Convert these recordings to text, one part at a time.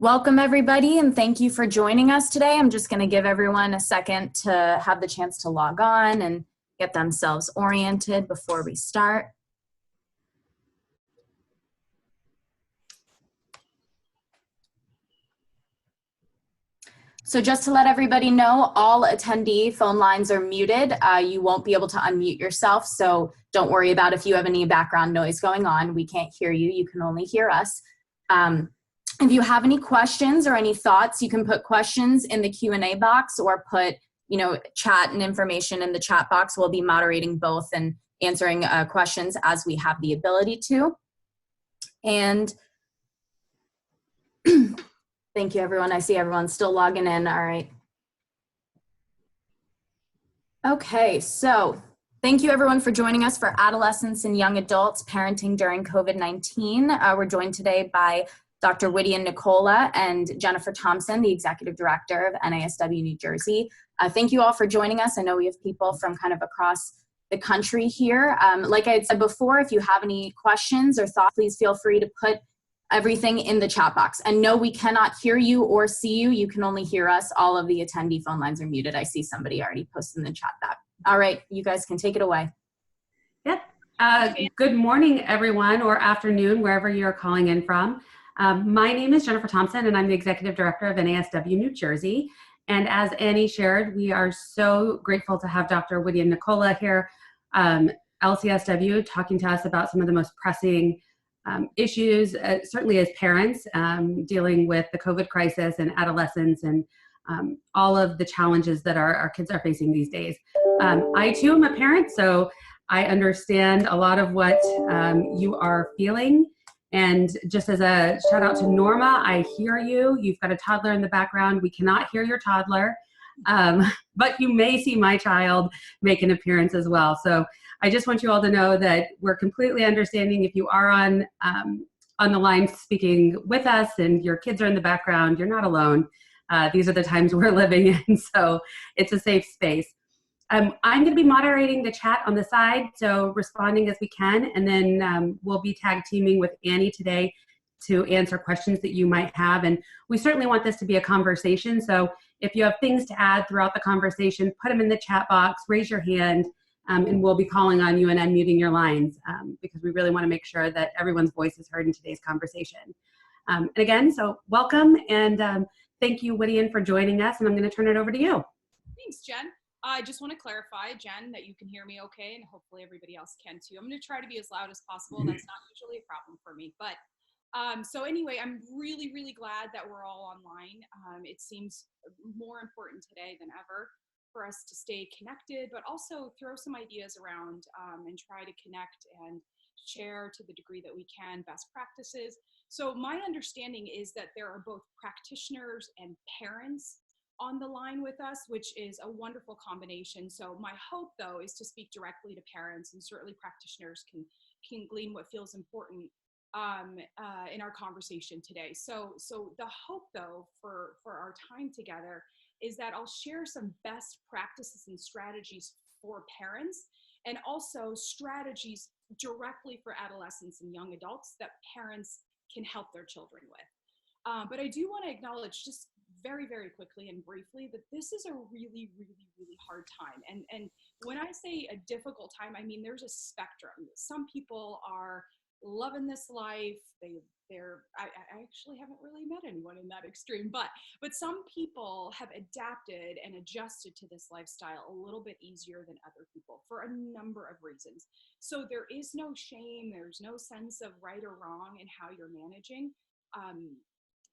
Welcome everybody and thank you for joining us today. I'm just going to give everyone a second to have the chance to log on and get themselves oriented before we start. So just to let everybody know, all attendee phone lines are muted. You won't be able to unmute yourself, so don't worry about if you have any background noise going on. We can't hear you, you can only hear us. If you have any questions or any thoughts, you can put questions in the Q&A box or put, chat and information in the chat box. We'll be moderating both and answering questions as we have the ability to. And thank you, everyone. I see everyone's still logging in. All right. Okay, so thank you, everyone, for joining us for Adolescents and Young Adults Parenting During COVID-19. We're joined today by Dr. Widian Nicola and Jennifer Thompson, the Executive Director of NASW New Jersey. Thank you all for joining us. I know we have people from kind of across the country here. Like I had said before, if you have any questions or thoughts, please feel free to put everything in the chat box. And no, we cannot hear you or see you. You can only hear us. All of the attendee phone lines are muted. I see somebody already posted in the chat that. All right, you guys can take it away. Yep. Good morning, everyone, or afternoon, wherever you're calling in from. My name is Jennifer Thompson, and I'm the Executive Director of NASW New Jersey. And as Annie shared, we are so grateful to have Dr. Widian Nicola here, LCSW, talking to us about some of the most pressing issues, certainly as parents, dealing with the COVID crisis and adolescents and all of the challenges that our kids are facing these days. I too am a parent, so I understand a lot of what you are feeling. And just as a shout out to Norma, I hear you. You've got a toddler in the background. We cannot hear your toddler, but you may see my child make an appearance as well. So I just want you all to know that we're completely understanding if you are on the line speaking with us and your kids are in the background, you're not alone. These are the times we're living in, so it's a safe space. I'm going to be moderating the chat on the side, so responding as we can, and then we'll be tag teaming with Annie today to answer questions that you might have. And we certainly want this to be a conversation, so if you have things to add throughout the conversation, put them in the chat box, raise your hand, and we'll be calling on you and unmuting your lines because we really want to make sure that everyone's voice is heard in today's conversation. And again, so welcome, and thank you, Widian, for joining us, and I'm going to turn it over to you. Thanks, Jen. I just want to clarify, Jen, that you can hear me okay, and hopefully everybody else can too. I'm going to try to be as loud as possible. That's not usually a problem for me. But so anyway, I'm really, really glad that we're all online. It seems more important today than ever for us to stay connected, but also throw some ideas around and try to connect and share to the degree that we can best practices. So my understanding is that there are both practitioners and parents on the line with us, which is a wonderful combination. So my hope, though, is to speak directly to parents, and certainly practitioners can glean what feels important in our conversation today. So the hope, though, for our time together is that I'll share some best practices and strategies for parents, and also strategies directly for adolescents and young adults that parents can help their children with. But I do want to acknowledge just very, very quickly and briefly that this is a really, really, really hard time. And when I say a difficult time, I mean there's a spectrum. Some people are loving this life. I actually haven't really met anyone in that extreme, but some people have adapted and adjusted to this lifestyle a little bit easier than other people for a number of reasons. So there is no shame. There's no sense of right or wrong in how you're managing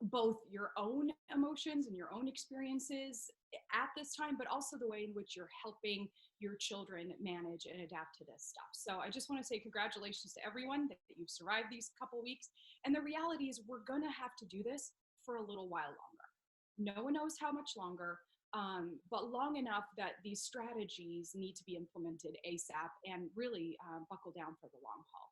both your own emotions and your own experiences at this time, but also the way in which you're helping your children manage and adapt to this stuff. So I just want to say congratulations to everyone that you've survived these couple weeks. And the reality is we're going to have to do this for a little while longer. No one knows how much longer, but long enough that these strategies need to be implemented ASAP and really buckle down for the long haul.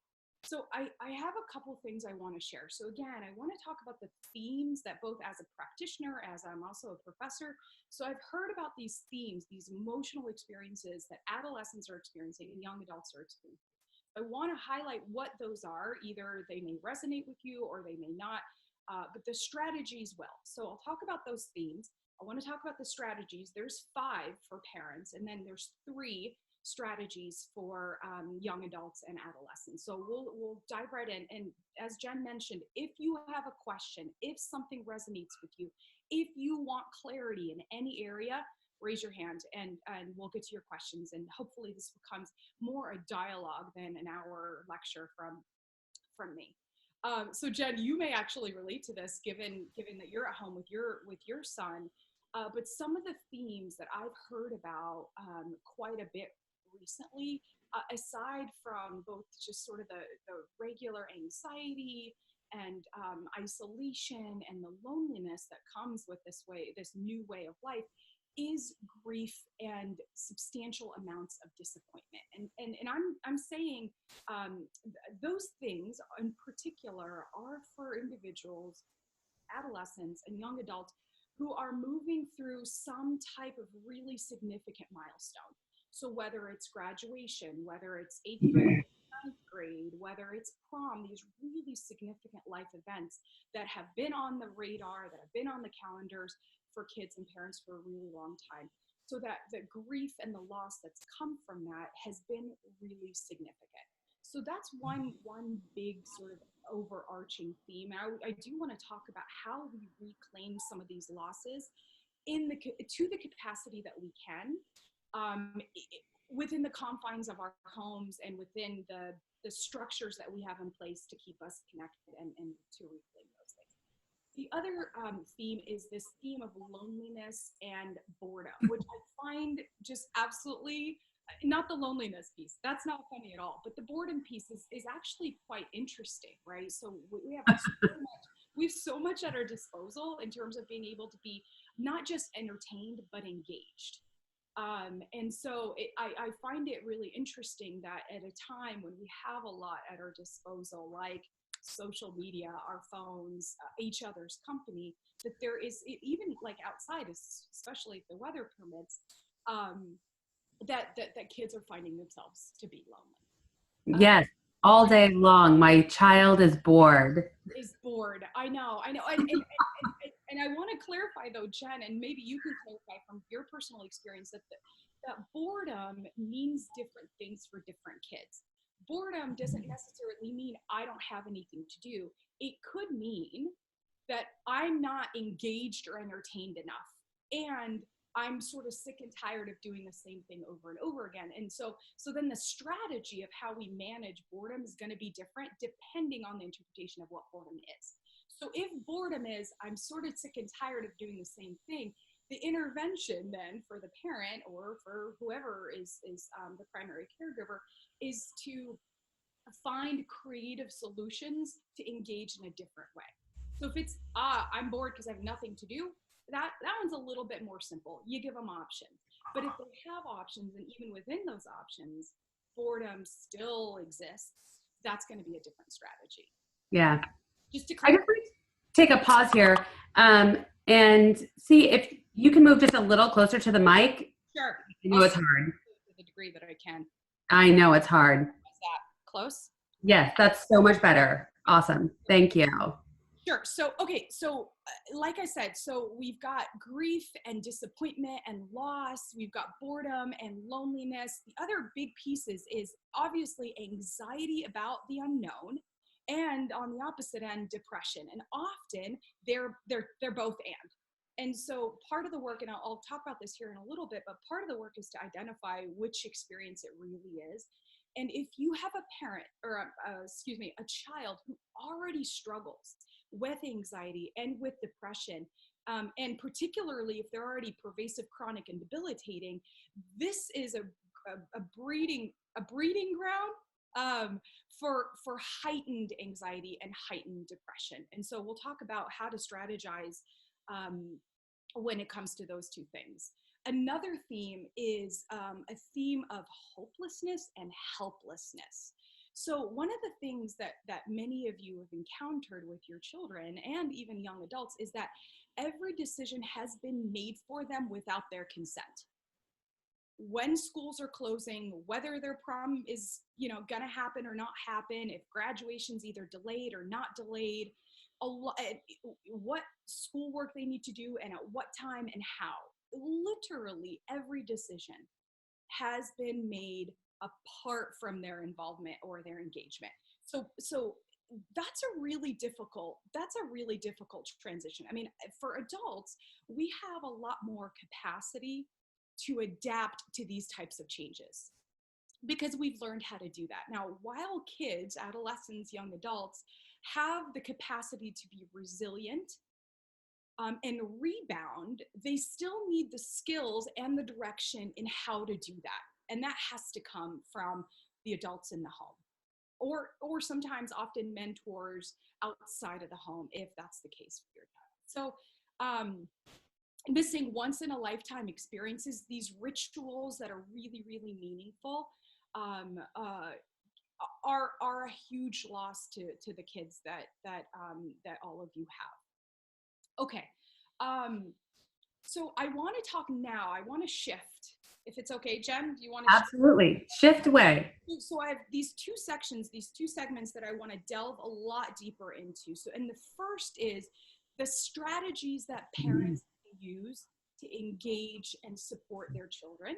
So I have a couple things I want to share. So again, I want to talk about the themes that both as a practitioner, as I'm also a professor. So I've heard about these themes, these emotional experiences that adolescents are experiencing and young adults are experiencing. I want to highlight what those are. Either they may resonate with you or they may not. but the strategies will. So I'll talk about those themes. I want to talk about the strategies. There's 5 for parents, and then there's 3 strategies for young adults and adolescents. So we'll dive right in. And as Jen mentioned, if you have a question, if something resonates with you, if you want clarity in any area, raise your hand and we'll get to your questions. And hopefully this becomes more a dialogue than an hour lecture from me. So Jen, you may actually relate to this given that you're at home with your son. But some of the themes that I've heard about quite a bit recently, aside from both just sort of the regular anxiety and isolation and the loneliness that comes with this new way of life, is grief and substantial amounts of disappointment. And I'm saying those things in particular are for individuals, adolescents, and young adults who are moving through some type of really significant milestone. So whether it's graduation, whether it's 8th grade, 9th grade, whether it's prom, these really significant life events that have been on the radar, that have been on the calendars for kids and parents for a really long time. So that the grief and the loss that's come from that has been really significant. So that's one big sort of overarching theme. I do want to talk about how we reclaim some of these losses to the capacity that we can, within the confines of our homes and within the structures that we have in place to keep us connected and to reclaim those things. The other theme is this theme of loneliness and boredom, which I find just absolutely, not the loneliness piece, that's not funny at all, but the boredom piece is actually quite interesting, right? So we have so much at our disposal in terms of being able to be not just entertained, but engaged. And so I find it really interesting that at a time when we have a lot at our disposal, like social media, our phones, each other's company, that there is, even like outside, especially if the weather permits, that kids are finding themselves to be lonely. Yes, all day long. My child is bored. I know. And I want to clarify though, Jen, and maybe you can clarify from your personal experience that boredom means different things for different kids. Boredom doesn't necessarily mean I don't have anything to do. It could mean that I'm not engaged or entertained enough, and I'm sort of sick and tired of doing the same thing over and over again. And so then the strategy of how we manage boredom is going to be different depending on the interpretation of what boredom is. So if boredom is, I'm sort of sick and tired of doing the same thing, the intervention then for the parent or for whoever is the primary caregiver is to find creative solutions to engage in a different way. So if it's, I'm bored because I have nothing to do, that one's a little bit more simple. You give them options. But if they have options, and even within those options, boredom still exists, that's going to be a different strategy. Yeah. Just to I just want to take a pause here and see if you can move just a little closer to the mic. Sure. I know it's hard. To the degree that I can. I know it's hard. Is that close? Yes, that's so much better. Awesome. Thank you. Sure. So, okay. So like I said, so we've got grief and disappointment and loss. We've got boredom and loneliness. The other big pieces is obviously anxiety about the unknown, and on the opposite end, depression. And often they're both and so part of the work, and I'll talk about this here in a little bit, but part of the work is to identify which experience it really is. And if you have a parent or a child who already struggles with anxiety and with depression, and particularly if they're already pervasive, chronic, and debilitating, this is a breeding ground for heightened anxiety and heightened depression. And so we'll talk about how to strategize when it comes to those two things. Another theme is a theme of hopelessness and helplessness. So one of the things that many of you have encountered with your children and even young adults is that every decision has been made for them without their consent. When schools are closing, whether their prom is, gonna happen or not happen, if graduation's either delayed or not delayed, what schoolwork they need to do and at what time and how. Literally every decision has been made apart from their involvement or their engagement. So that's a really difficult transition. I mean, for adults, we have a lot more capacity to adapt to these types of changes because we've learned how to do that. Now, while kids, adolescents, young adults have the capacity to be resilient and rebound, they still need the skills and the direction in how to do that. And that has to come from the adults in the home, or sometimes often mentors outside of the home, if that's the case for your child. So missing once in a lifetime experiences, these rituals that are really, really meaningful, are a huge loss to the kids that all of you have. Okay, so I want to talk now. I want to shift, if it's okay. Jen, do you want to? Absolutely, shift away. So I have these two sections, these two segments that I want to delve a lot deeper into. So, and the first is the strategies that parents use to engage and support their children.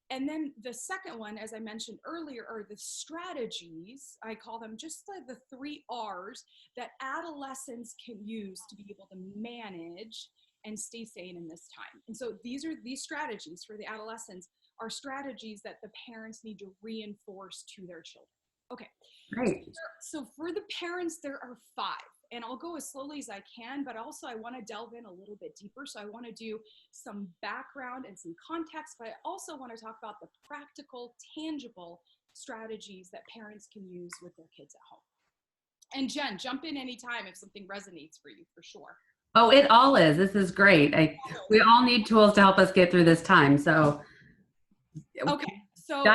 And then the second one, as I mentioned earlier, are the strategies, I call them just the 3 R's that adolescents can use to be able to manage and stay sane in this time. And so these strategies for the adolescents are strategies that the parents need to reinforce to their children. Okay. Great. So for the parents, there are 5. And I'll go as slowly as I can, but also I want to delve in a little bit deeper. So I want to do some background and some context, but I also want to talk about the practical, tangible strategies that parents can use with their kids at home. And Jen, jump in anytime if something resonates for you, for sure. Oh, it all is. This is great. We all need tools to help us get through this time. So, okay. So,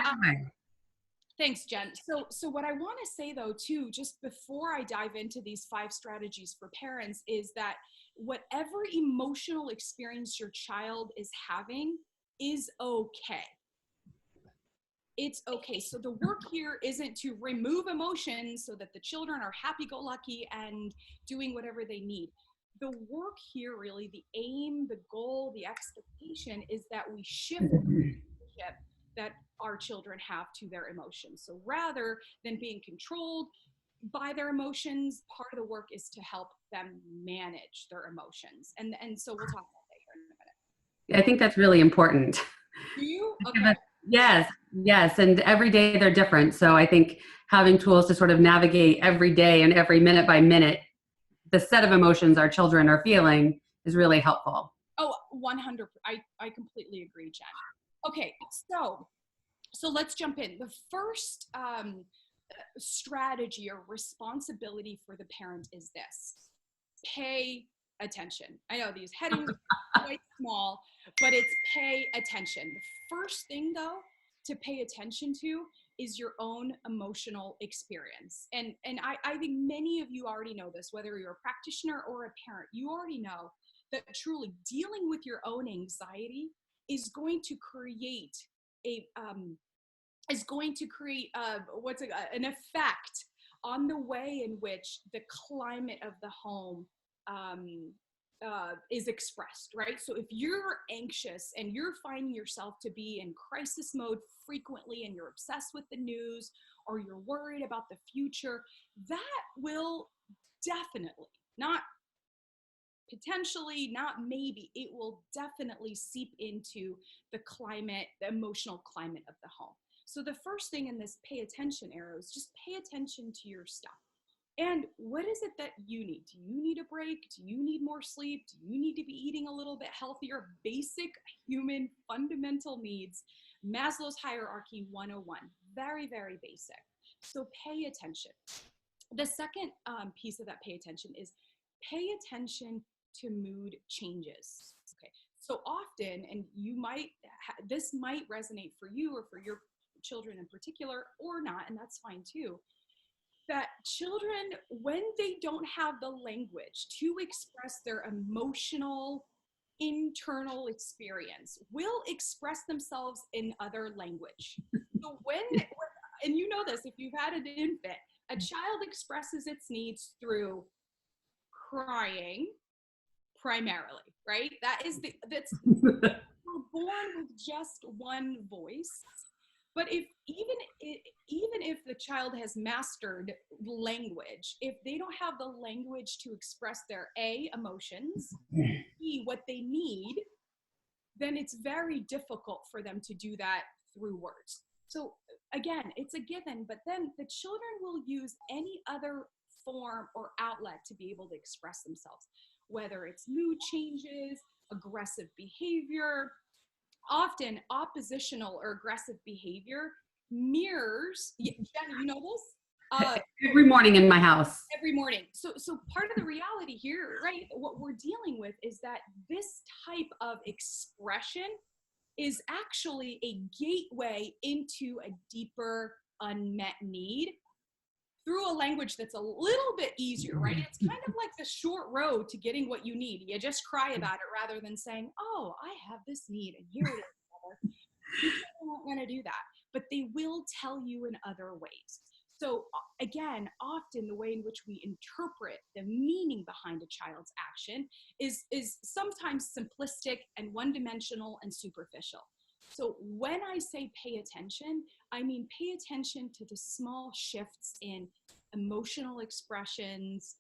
thanks, Jen. So what I want to say, though, too, just before I dive into these 5 strategies for parents, is that whatever emotional experience your child is having is okay. It's okay. So the work here isn't to remove emotions so that the children are happy-go-lucky and doing whatever they need. The work here, really, the aim, the goal, the expectation is that we shift the relationship that our children have to their emotions. So rather than being controlled by their emotions, part of the work is to help them manage their emotions. And so we'll talk about that here in a minute. I think that's really important. Do you? Okay. Yes. And every day they're different. So I think having tools to sort of navigate every day and every minute by minute, the set of emotions our children are feeling is really helpful. Oh, 100%. I completely agree, Jen. Okay, so let's jump in. The first strategy or responsibility for the parent is this: pay attention. I know these headings are quite small, but it's pay attention. The first thing, though, to pay attention to is your own emotional experience. And I think many of you already know this, whether you're a practitioner or a parent, you already know that truly dealing with your own anxiety is going to create an effect on the way in which the climate of the home is expressed, right? So if you're anxious and you're finding yourself to be in crisis mode frequently and you're obsessed with the news or you're worried about the future, that will definitely, not potentially, not maybe, it will definitely seep into the climate, the emotional climate of the home. So the first thing in this pay attention arrow is just pay attention to your stuff. And what is it that you need? Do you need a break? Do you need more sleep? Do you need to be eating a little bit healthier? Basic human fundamental needs. Maslow's hierarchy 101. Very, very basic. So pay attention. The second piece of that pay attention is pay attention to mood changes. Okay. So often, and you might, this might resonate for you or for your children in particular, or not, and that's fine too, that children, when they don't have the language to express their emotional internal experience, will express themselves in other language. So and you know this, if you've had an infant, a child expresses its needs through crying primarily, right? That's we're born with just one voice. But even if the child has mastered language, if they don't have the language to express their emotions, B, what they need, then it's very difficult for them to do that through words. So again, it's a given, but then the children will use any other form or outlet to be able to express themselves, whether it's mood changes, aggressive behavior. Often oppositional or aggressive behavior mirrors, Jen, you know this? Every morning in my house. Every morning. So part of the reality here, right, what we're dealing with is that this type of expression is actually a gateway into a deeper unmet need through a language that's a little bit easier, right? It's kind of like the short road to getting what you need. You just cry about it rather than saying, oh, I have this need and here it is. People aren't going to do that, but they will tell you in other ways. So again, often the way in which we interpret the meaning behind a child's action is sometimes simplistic and one-dimensional and superficial. So when I say pay attention, I mean pay attention to the small shifts in emotional expressions,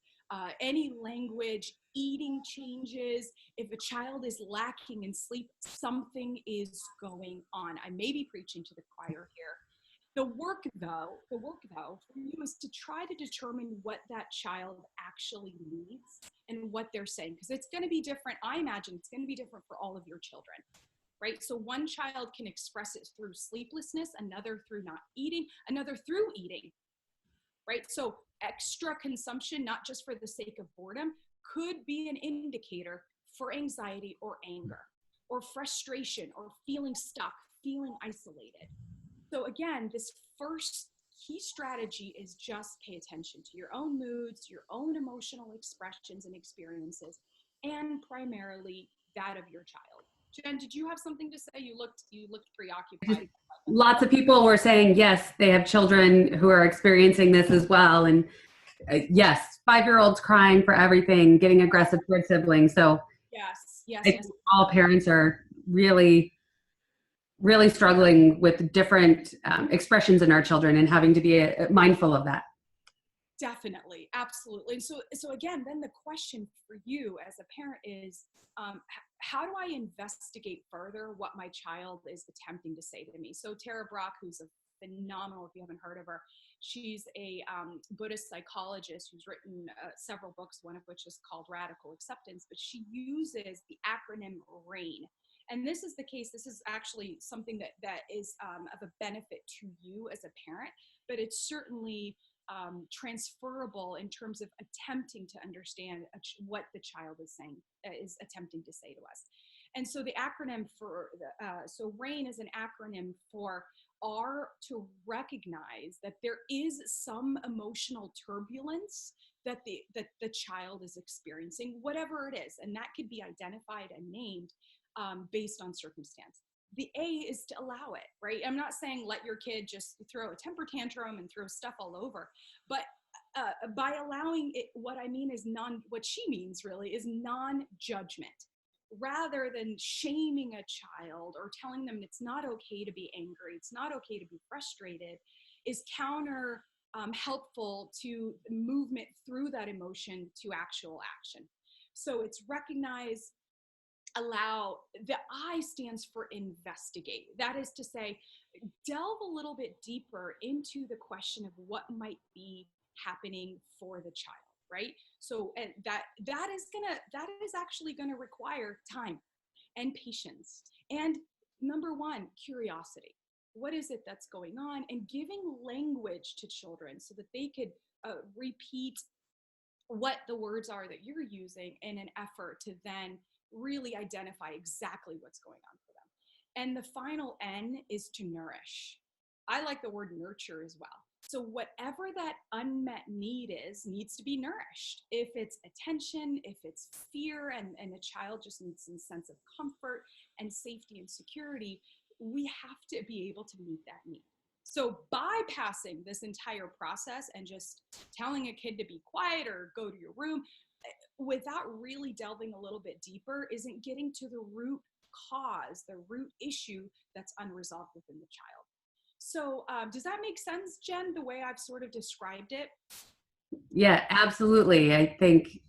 any language, eating changes. If a child is lacking in sleep, something is going on. I may be preaching to the choir here. The work though for you is to try to determine what that child actually needs and what they're saying, because it's going to be different. I imagine it's going to be different for all of your children. Right? So one child can express it through sleeplessness, another through not eating, another through eating, right? So extra consumption, not just for the sake of boredom, could be an indicator for anxiety or anger or frustration or feeling stuck, feeling isolated. So again, this first key strategy is just pay attention to your own moods, your own emotional expressions and experiences, and primarily that of your child. Jen, did you have something to say? You looked preoccupied. Lots of people were saying, yes, they have children who are experiencing this as well. And yes, 5-year-olds crying for everything, getting aggressive towards siblings. So yes. All parents are really, really struggling with different expressions in our children and having to be mindful of that. Definitely, absolutely. And so again, then the question for you as a parent is, how do I investigate further what my child is attempting to say to me? So Tara Brach, who's a phenomenal, if you haven't heard of her, she's a Buddhist psychologist who's written several books, one of which is called Radical Acceptance, but she uses the acronym RAIN. And this is the case, this is actually something that is of a benefit to you as a parent, but it's certainly transferable in terms of attempting to understand what the child is saying, is attempting to say to us. And so the acronym for, so RAIN is an acronym for R, to recognize that there is some emotional turbulence that the child is experiencing, whatever it is. And that could be identified and named based on circumstance. The A is to allow it, right? I'm not saying let your kid just throw a temper tantrum and throw stuff all over, but by allowing it, what I mean is what she means really is non-judgment. Rather than shaming a child or telling them it's not okay to be angry, it's not okay to be frustrated, is counter helpful to movement through that emotion to actual action. So it's recognize, allow. The I stands for investigate. That is to say, delve a little bit deeper into the question of what might be happening for the child, right? So, and that is actually going to require time and patience. And number one, curiosity. What is it that's going on? And giving language to children so that they could repeat what the words are that you're using in an effort to then really identify exactly what's going on for them. And the final N is to nourish. I like the word nurture as well. So whatever that unmet need is, needs to be nourished. If it's attention, if it's fear, and a child just needs a sense of comfort and safety and security, we have to be able to meet that need. So bypassing this entire process and just telling a kid to be quiet or go to your room, without really delving a little bit deeper, isn't getting to the root cause, the root issue that's unresolved within the child. So does that make sense, Jen, the way I've sort of described it? Yeah, absolutely. I think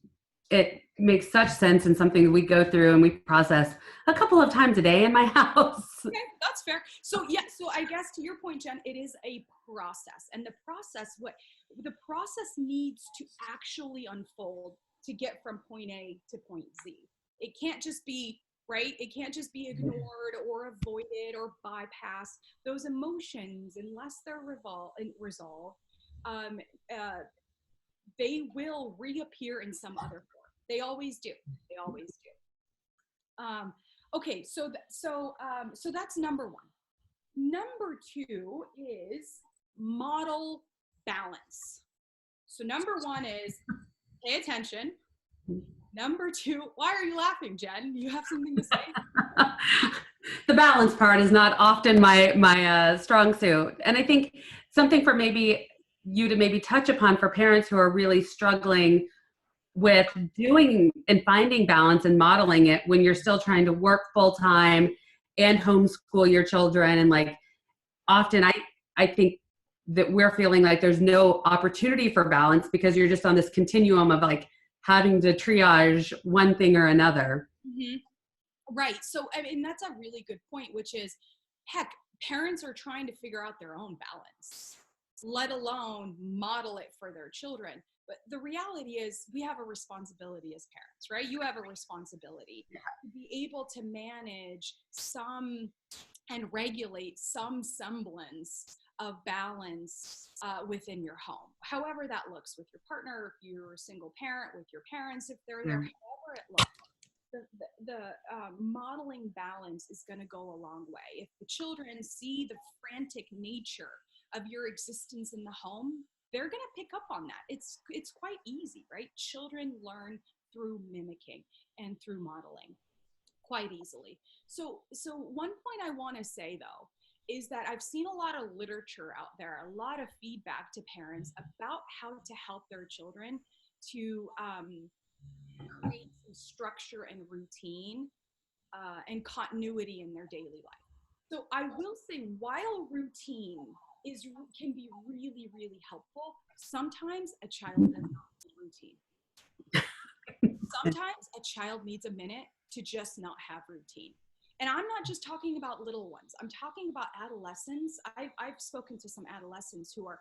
it makes such sense and something we go through and we process a couple of times a day in my house. Okay, that's fair. So yeah, so I guess to your point, Jen, it is a process, and the process needs to actually unfold to get from point A to point Z. It can't just be, right? It can't just be ignored or avoided or bypassed. Those emotions, unless they're resolved, they will reappear in some other form. They always do. They always do. Okay, so that's number one. Number two is model balance. So number one is pay attention. Number two, why are you laughing, Jen? You have something to say? The balance part is not often my strong suit. And I think something for maybe you to maybe touch upon for parents who are really struggling with doing and finding balance and modeling it when you're still trying to work full time and homeschool your children. And like often I think that we're feeling like there's no opportunity for balance because you're just on this continuum of like having to triage one thing or another. Mm-hmm. Right. So, I mean, that's a really good point, which is, heck, parents are trying to figure out their own balance, let alone model it for their children. But the reality is we have a responsibility as parents, right? You have a responsibility to be able to manage some and regulate some semblance of balance within your home. However that looks with your partner, if you're a single parent, with your parents, if they're there, however it looks. The modeling balance is going to go a long way. If the children see the frantic nature of your existence in the home, they're going to pick up on that. It's quite easy, right? Children learn through mimicking and through modeling quite easily. So one point I want to say though is that I've seen a lot of literature out there, a lot of feedback to parents about how to help their children to create some structure and routine and continuity in their daily life. So I will say, while routine can be really, really helpful, sometimes a child does not need routine. Sometimes a child needs a minute to just not have routine. And I'm not just talking about little ones. I'm talking about adolescents. I've spoken to some adolescents who are,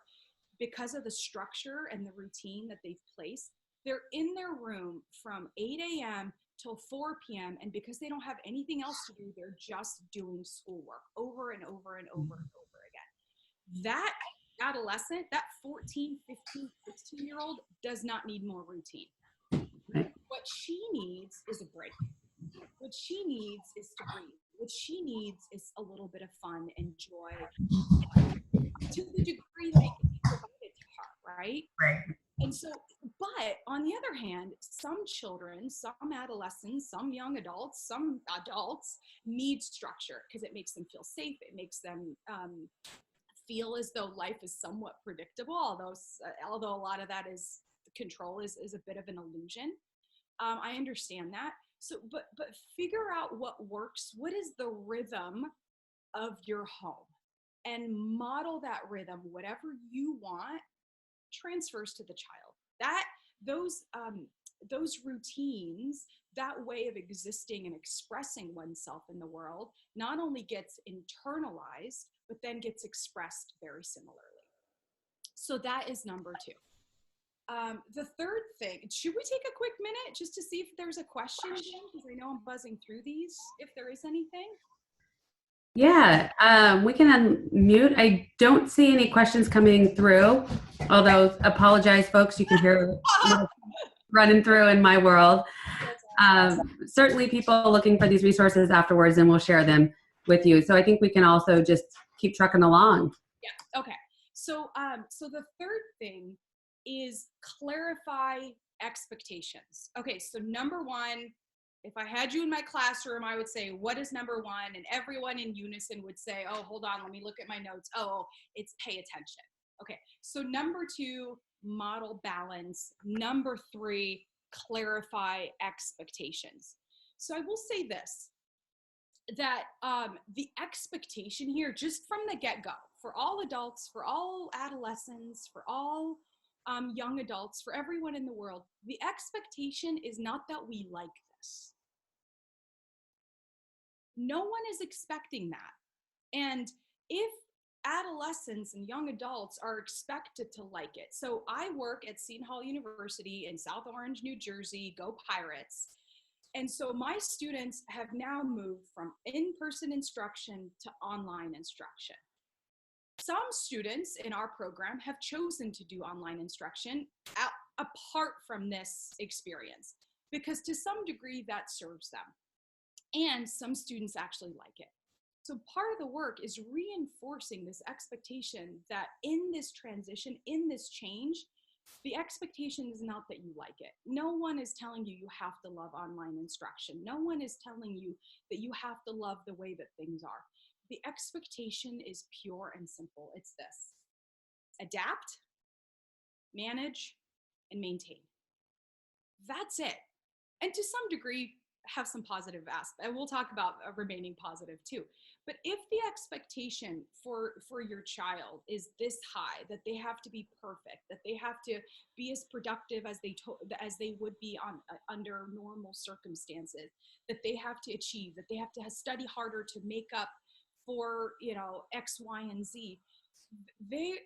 because of the structure and the routine that they've placed, they're in their room from 8 a.m. till 4 p.m. And because they don't have anything else to do, they're just doing schoolwork over and over and over and over again. That adolescent, that 14, 15, 16-year-old does not need more routine. What she needs is a break. What she needs is to breathe. What she needs is a little bit of fun and joy to the degree that it can be provided to her, right? Right. And so, but on the other hand, some children, some adolescents, some young adults, some adults need structure because it makes them feel safe. It makes them feel as though life is somewhat predictable, although a lot of that is control is a bit of an illusion. I understand that. So, but figure out what works. What is the rhythm of your home? And model that rhythm. Whatever you want transfers to the child. Those routines, that way of existing and expressing oneself in the world, not only gets internalized, but then gets expressed very similarly. So that is number two. The third thing, should we take a quick minute just to see if there's a question, because I know I'm buzzing through these, if there is anything? Yeah, we can unmute. I don't see any questions coming through, although apologize, folks, you can hear running through in my world. Certainly people looking for these resources afterwards, and we'll share them with you. So I think we can also just keep trucking along. Yeah, okay. So the third thing is clarify expectations. Okay, so number one, if I had you in my classroom, I would say, what is number one? And everyone in unison would say, oh, hold on, let me look at my notes. Oh, it's pay attention. Okay, so number two, model balance. Number three, clarify expectations. So I will say this, that the expectation here, just from the get-go, for all adults, for all adolescents, for all young adults, for everyone in the world, the expectation is not that we like this. No one is expecting that. And if adolescents and young adults are expected to like it. So I work at Seton Hall University in South Orange, New Jersey, go Pirates. And so my students have now moved from in-person instruction to online instruction. Some students in our program have chosen to do online instruction apart from this experience, because to some degree that serves them. And some students actually like it. So part of the work is reinforcing this expectation that in this transition, in this change, the expectation is not that you like it. No one is telling you you have to love online instruction. No one is telling you that you have to love the way that things are. The expectation is pure and simple. It's this: adapt, manage, and maintain. That's it. And to some degree, have some positive aspects. And we'll talk about remaining positive too. But if the expectation for your child is this high, that they have to be perfect, that they have to be as productive as they would be under normal circumstances, that they have to achieve, that they have to study harder to make up for, X, Y, and Z,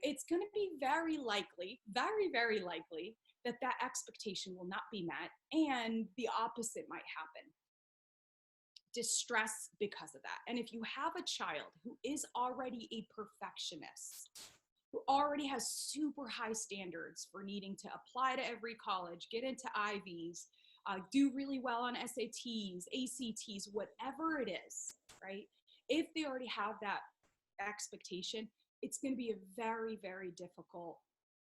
it's going to be very likely, very, very likely that expectation will not be met, and the opposite might happen. Distress because of that. And if you have a child who is already a perfectionist, who already has super high standards for needing to apply to every college, get into Ivies, do really well on SATs, ACTs, whatever it is, right? If they already have that expectation, it's going to be very, very difficult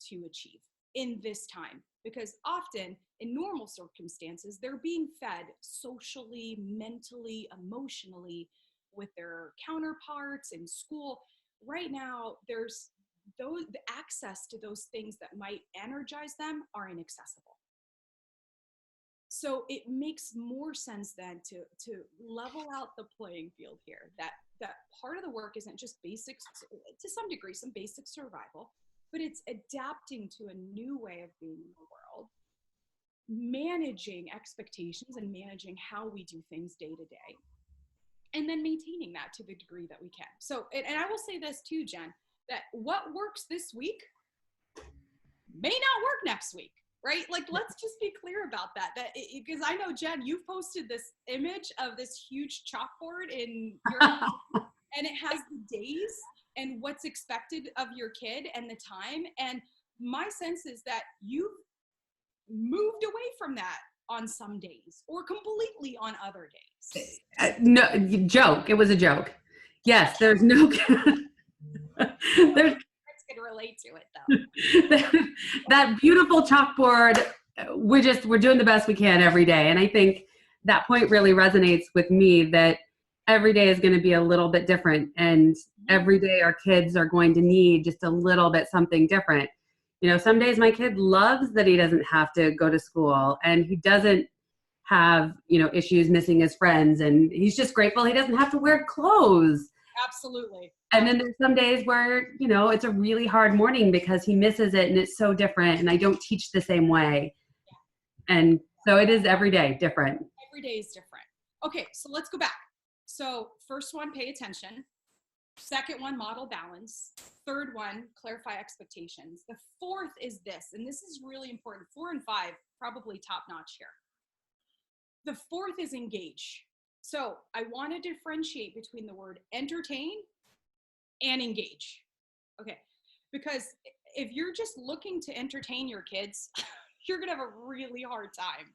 to achieve in this time, because often in normal circumstances, they're being fed socially, mentally, emotionally with their counterparts in school. Right now, the access to those things that might energize them are inaccessible. So it makes more sense then to level out the playing field here, that part of the work isn't just basics, to some degree, some basic survival, but it's adapting to a new way of being in the world, managing expectations and managing how we do things day to day, and then maintaining that to the degree that we can. So, and I will say this too, Jen, that what works this week may not work next week, right? Like, let's just be clear about that, because I know, Jen, you've posted this image of this huge chalkboard in your and it has the days and what's expected of your kid and the time. And my sense is that you've moved away from that on some days, or completely on other days. No, joke. It was a joke. Yes, there's no. There's. Can relate to it though. That beautiful chalkboard. We're doing the best we can every day, and I think that point really resonates with me, that every day is going to be a little bit different, and every day our kids are going to need just a little bit something different. Some days my kid loves that he doesn't have to go to school, and he doesn't have, issues missing his friends, and he's just grateful he doesn't have to wear clothes. Absolutely. And then there's some days where, it's a really hard morning because he misses it and it's so different, and I don't teach the same way. Yeah. And so it is every day different. Every day is different. Okay, so let's go back. So first one, pay attention. Second one, model balance. Third one, clarify expectations. The fourth is this, and this is really important. 4 and 5, probably top notch here. The fourth is engage. So I want to differentiate between the word entertain and engage. Okay, because if you're just looking to entertain your kids, you're going to have a really hard time.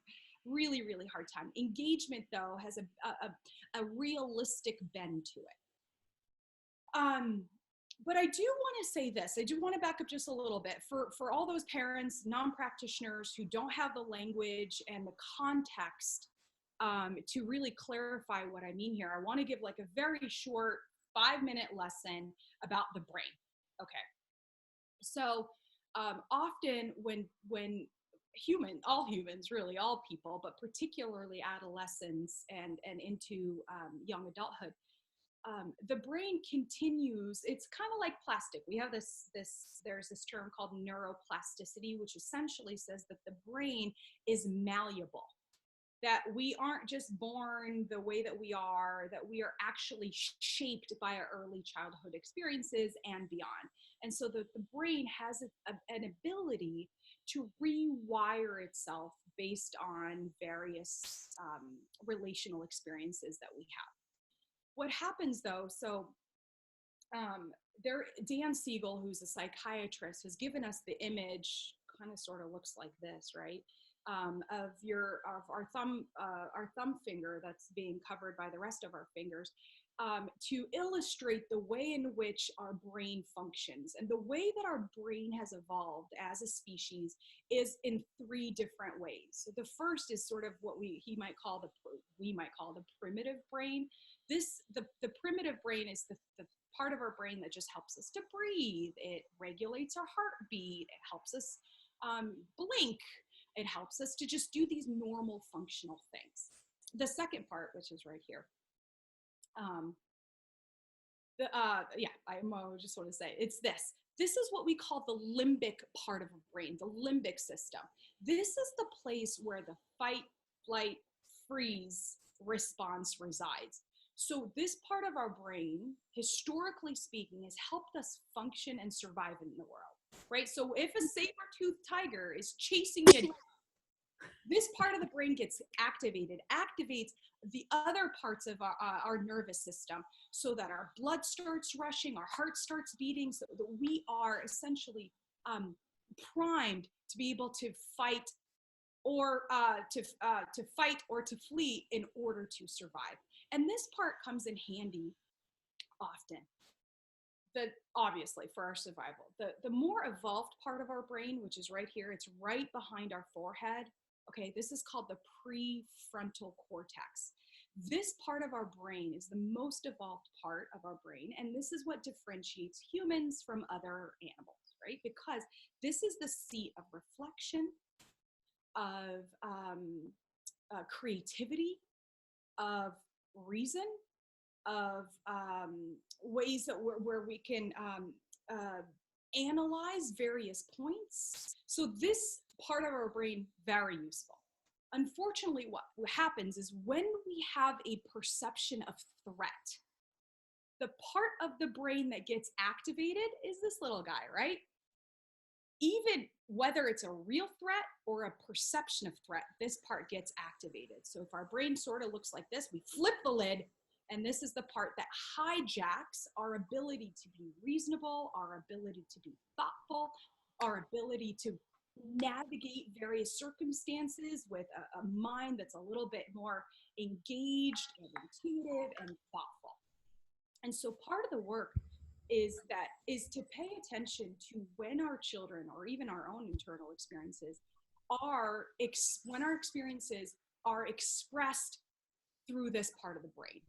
Really, really hard time. Engagement, though, has a realistic bend to it. But I do want to say this. I do want to back up just a little bit for all those parents, non-practitioners who don't have the language and the context to really clarify what I mean here. I want to give like a very short 5-minute lesson about the brain. Okay. So often when all humans, really, all people, but particularly adolescents and into young adulthood, the brain continues. It's kind of like plastic. We have there's this term called neuroplasticity, which essentially says that the brain is malleable, that we aren't just born the way that we are, that we are actually shaped by our early childhood experiences and beyond. And so the brain has an ability to rewire itself based on various relational experiences that we have. What happens though, Dan Siegel, who's a psychiatrist, has given us the image, kind of sort of looks like this, right? Of our thumb finger that's being covered by the rest of our fingers, to illustrate the way in which our brain functions. And the way that our brain has evolved as a species is in 3 different ways. So the first is sort of what we might call the primitive brain. The primitive brain is the part of our brain that just helps us to breathe. It regulates our heartbeat. It helps us blink. It helps us to just do these normal functional things. The second part, which is right here, I just want to say it's this. This is what we call the limbic part of the brain, the limbic system. This is the place where the fight, flight, freeze response resides. So this part of our brain, historically speaking, has helped us function and survive in the world, right? So if a saber-toothed tiger is chasing you, this part of the brain gets activates the other parts of our nervous system, so that our blood starts rushing, our heart starts beating, so that we are essentially primed to be able to fight or to flee in order to survive. And this part comes in handy often, obviously for our survival. The more evolved part of our brain, which is right here, it's right behind our forehead. Okay, this is called the prefrontal cortex. This part of our brain is the most evolved part of our brain, and this is what differentiates humans from other animals, right? Because this is the seat of reflection, of creativity, of reason, of ways that where we can analyze various points. So this part of our brain, very useful. Unfortunately, what happens is when we have a perception of threat, the part of the brain that gets activated is this little guy, right? Even whether it's a real threat or a perception of threat, this part gets activated. So if our brain sort of looks like this, we flip the lid, and this is the part that hijacks our ability to be reasonable, our ability to be thoughtful, our ability to navigate various circumstances with a mind that's a little bit more engaged and intuitive and thoughtful. And so part of the work is to pay attention to when our children, or even our own internal experiences, when our experiences are expressed through this part of the brain.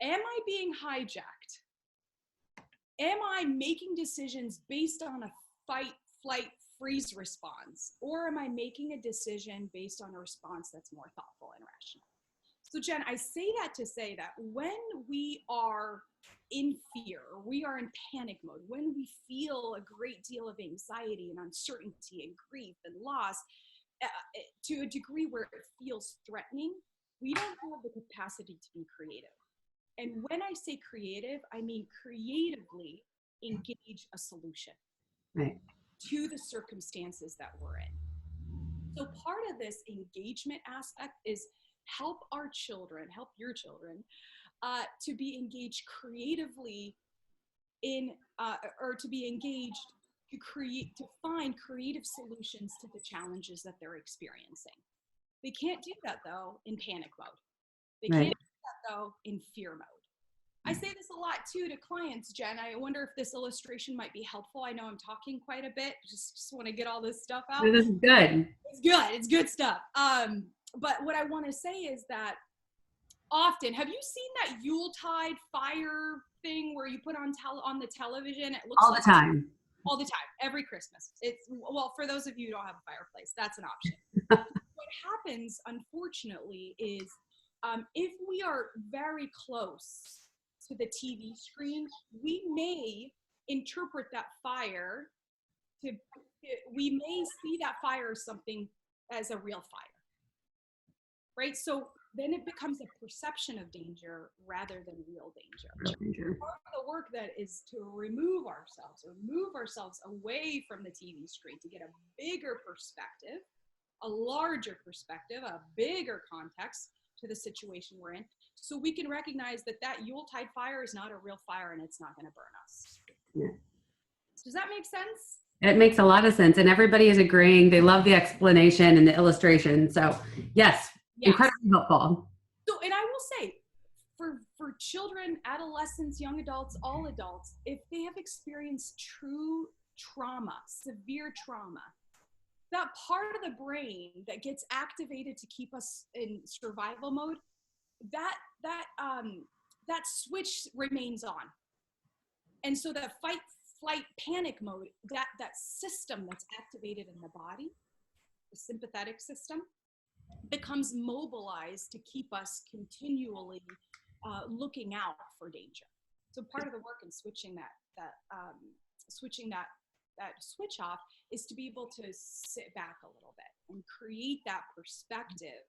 Am I being hijacked? Am I making decisions based on a fight, flight, freeze response? Or am I making a decision based on a response that's more thoughtful and rational? So Jen, I say that to say that when we are in fear, or we are in panic mode, when we feel a great deal of anxiety and uncertainty and grief and loss, to a degree where it feels threatening, we don't have the capacity to be creative. And when I say creative, I mean creatively engage a solution to the circumstances that we're in. So part of this engagement aspect is help our children, help your children, to be engaged creatively or to be engaged to find creative solutions to the challenges that they're experiencing. They can't do that though in panic mode. They can't do that though in fear mode. I say this a lot too to clients, Jen. I wonder if this illustration might be helpful. I know I'm talking quite a bit. Just want to get all this stuff out. This is good. It's good. It's good stuff. But what I want to say is that often, have you seen that Yuletide fire thing where you put on the television? It looks all the time. all the time, every Christmas. It's, well, for those of you who don't have a fireplace, that's an option. What happens, unfortunately, is if we are very close to the TV screen, we may interpret that fire we may see that fire as something as a real fire, right? So then it becomes a perception of danger rather than real danger. Part of the work that is to remove ourselves away from the TV screen to get a bigger perspective, a larger perspective, a bigger context to the situation we're in, so we can recognize that that Yuletide fire is not a real fire and it's not going to burn us. Yeah. Does that make sense? It makes a lot of sense, and everybody is agreeing. They love the explanation and the illustration. So yes, incredibly helpful. So, and I will say, for children, adolescents, young adults, all adults, if they have experienced true trauma, severe trauma, that part of the brain that gets activated to keep us in survival mode, that switch remains on. And so that fight, flight, panic mode, that system that's activated in the body, the sympathetic system, becomes mobilized to keep us continually looking out for danger. So part of the work in switching that switch off is to be able to sit back a little bit and create that perspective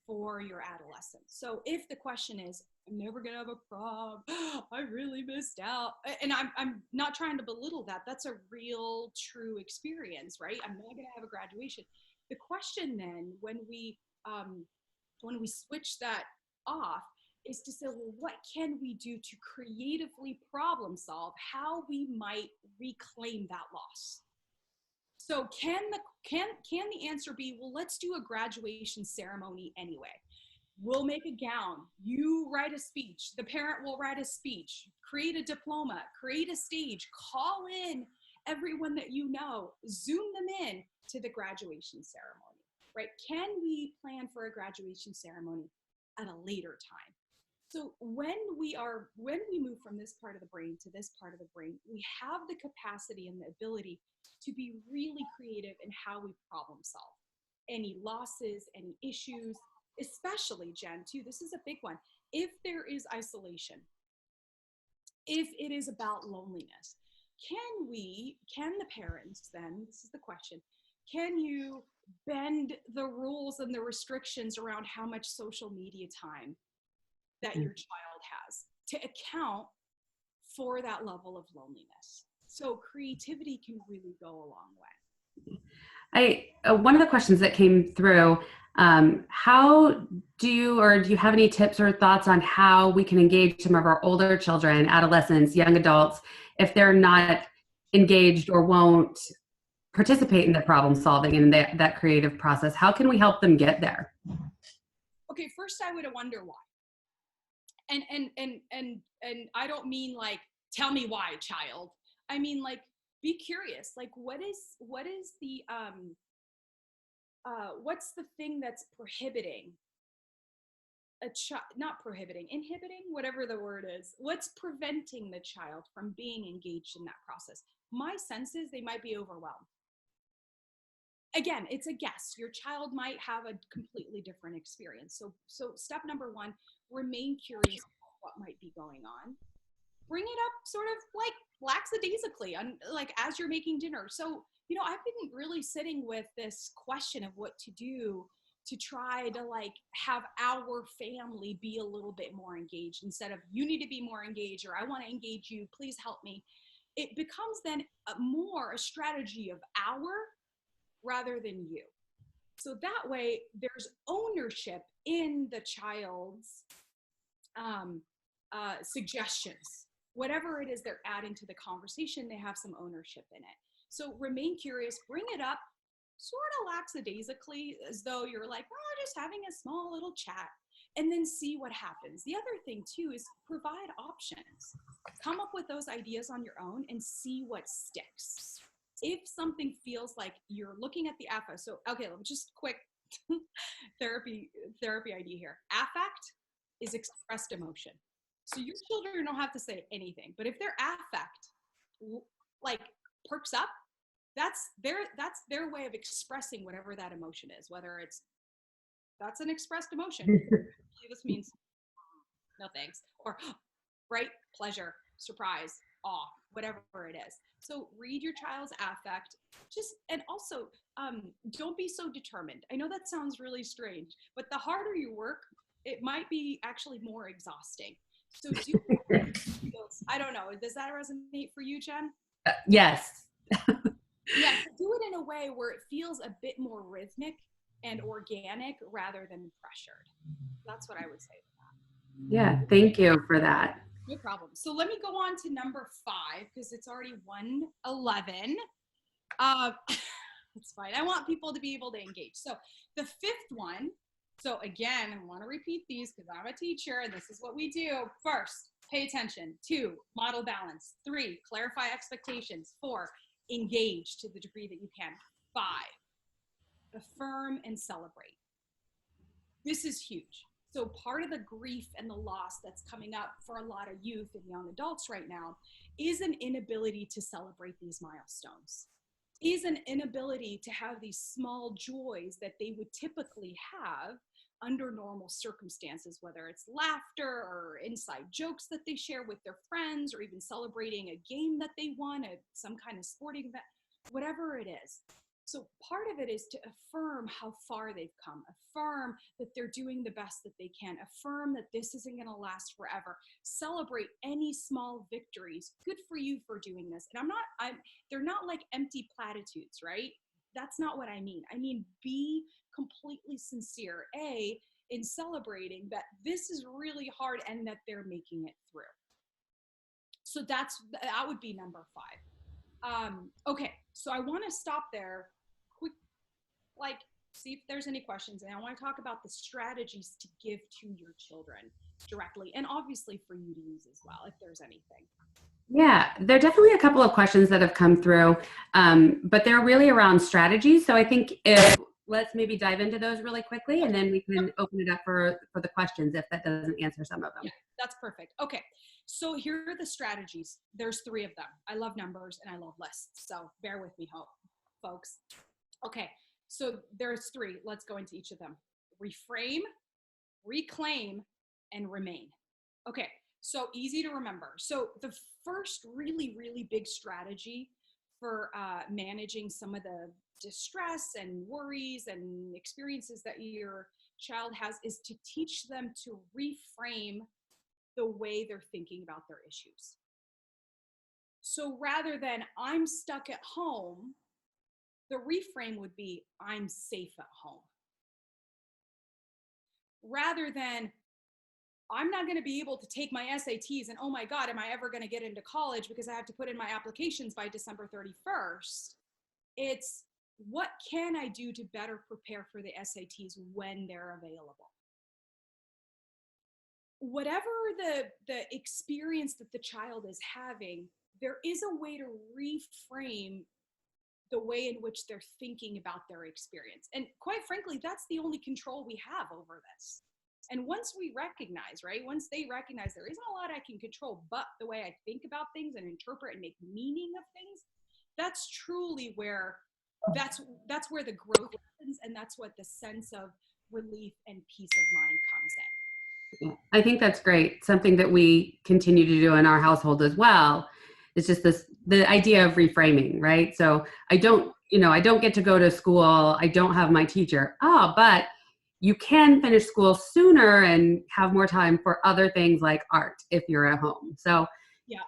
for your adolescence. So if the question is, I'm never gonna have a prom, I really missed out, and I'm not trying to belittle that. That's a real, true experience, right? I'm not gonna have a graduation. The question then, when we switch that off, is to say, well, what can we do to creatively problem solve how we might reclaim that loss? So can the answer be, well, let's do a graduation ceremony anyway. We'll make a gown, you write a speech, the parent will write a speech, create a diploma, create a stage, call in everyone that you know, Zoom them in to the graduation ceremony, right? Can we plan for a graduation ceremony at a later time? So when we move from this part of the brain to this part of the brain, we have the capacity and the ability to be really creative in how we problem solve any losses, any issues, especially, Jen, too, this is a big one. If there is isolation, if it is about loneliness, can the parents then, this is the question, can you bend the rules and the restrictions around how much social media time that your child has to account for that level of loneliness? So creativity can really go a long way. One of the questions that came through, how do you have any tips or thoughts on how we can engage some of our older children, adolescents, young adults, if they're not engaged or won't participate in the problem solving and that creative process? How can we help them get there? Okay, first I would wonder why. And I don't mean like, tell me why, child. I mean, like, be curious. Like, what is the what's the thing that's prohibiting a child, not prohibiting, inhibiting, whatever the word is, what's preventing the child from being engaged in that process? My sense is they might be overwhelmed. Again, it's a guess. Your child might have a completely different experience. So step number one, remain curious about what might be going on. Bring it up sort of like lackadaisically, like as you're making dinner. So, you know, I've been really sitting with this question of what to do to try to like have our family be a little bit more engaged instead of you need to be more engaged or I want to engage you, please help me. It becomes then more a strategy of our rather than you. So that way there's ownership in the child's suggestions. Whatever it is they're adding to the conversation, they have some ownership in it. So remain curious, bring it up sort of lackadaisically as though you're like, oh, just having a small little chat, and then see what happens. The other thing too is provide options. Come up with those ideas on your own and see what sticks. If something feels like you're looking at the affect, so okay, just quick therapy idea here. Affect is expressed emotion. So your children don't have to say anything, but if they're affect, like perks up, that's their way of expressing whatever that emotion is, whether that's an expressed emotion. This means no thanks, or right, pleasure, surprise, awe, whatever it is. So read your child's affect, and also don't be so determined. I know that sounds really strange, but the harder you work, it might be actually more exhausting. So do I don't know, does that resonate for you, Jen? Yes. Yeah, so do it in a way where it feels a bit more rhythmic and organic rather than pressured. That's what I would say. Yeah, thank you for that. No problem. So let me go on to number 5 because it's already 1:11. It's fine. I want people to be able to engage. So the 5th one, so again, I want to repeat these because I'm a teacher and this is what we do. First, pay attention. 2, model balance. 3, clarify expectations. 4, engage to the degree that you can. 5, affirm and celebrate. This is huge. So part of the grief and the loss that's coming up for a lot of youth and young adults right now is an inability to celebrate these milestones, is an inability to have these small joys that they would typically have under normal circumstances, whether it's laughter or inside jokes that they share with their friends, or even celebrating a game that they won at some kind of sporting event, whatever it is. So part of it is to affirm how far they've come, affirm that they're doing the best that they can, affirm that this isn't going to last forever, celebrate any small victories. Good for you for doing this. And they're not like empty platitudes, right? That's not what I mean. I mean, be completely sincere, in celebrating that this is really hard and that they're making it through. So that would be number 5. Okay, so I want to stop there, see if there's any questions, and I want to talk about the strategies to give to your children directly, and obviously for you to use as well, if there's anything. Yeah, there are definitely a couple of questions that have come through, but they're really around strategies. So I think let's maybe dive into those really quickly, and then we can open it up for the questions if that doesn't answer some of them. Yeah, that's perfect. Okay, so here are the strategies. There's 3 of them. I love numbers and I love lists, so bear with me, folks. Okay, so there's 3. Let's go into each of them. Reframe, reclaim, and remain. Okay, so easy to remember. So the first really, really big strategy for managing some of the distress and worries and experiences that your child has is to teach them to reframe the way they're thinking about their issues. So rather than I'm stuck at home, the reframe would be I'm safe at home. Rather than I'm not going to be able to take my SATs and oh my God, am I ever going to get into college because I have to put in my applications by December 31st? It's what can I do to better prepare for the SATs when they're available? Whatever the experience that the child is having, there is a way to reframe the way in which they're thinking about their experience. And quite frankly, that's the only control we have over this. And once we recognize, right, once they recognize there isn't a lot I can control but the way I think about things and interpret and make meaning of things, that's truly where that's where the growth happens, and that's what the sense of relief and peace of mind comes in. I think that's great. Something that we continue to do in our household as well is just the idea of reframing, right? So I don't get to go to school. I don't have my teacher. But you can finish school sooner and have more time for other things like art if you're at home. So yeah,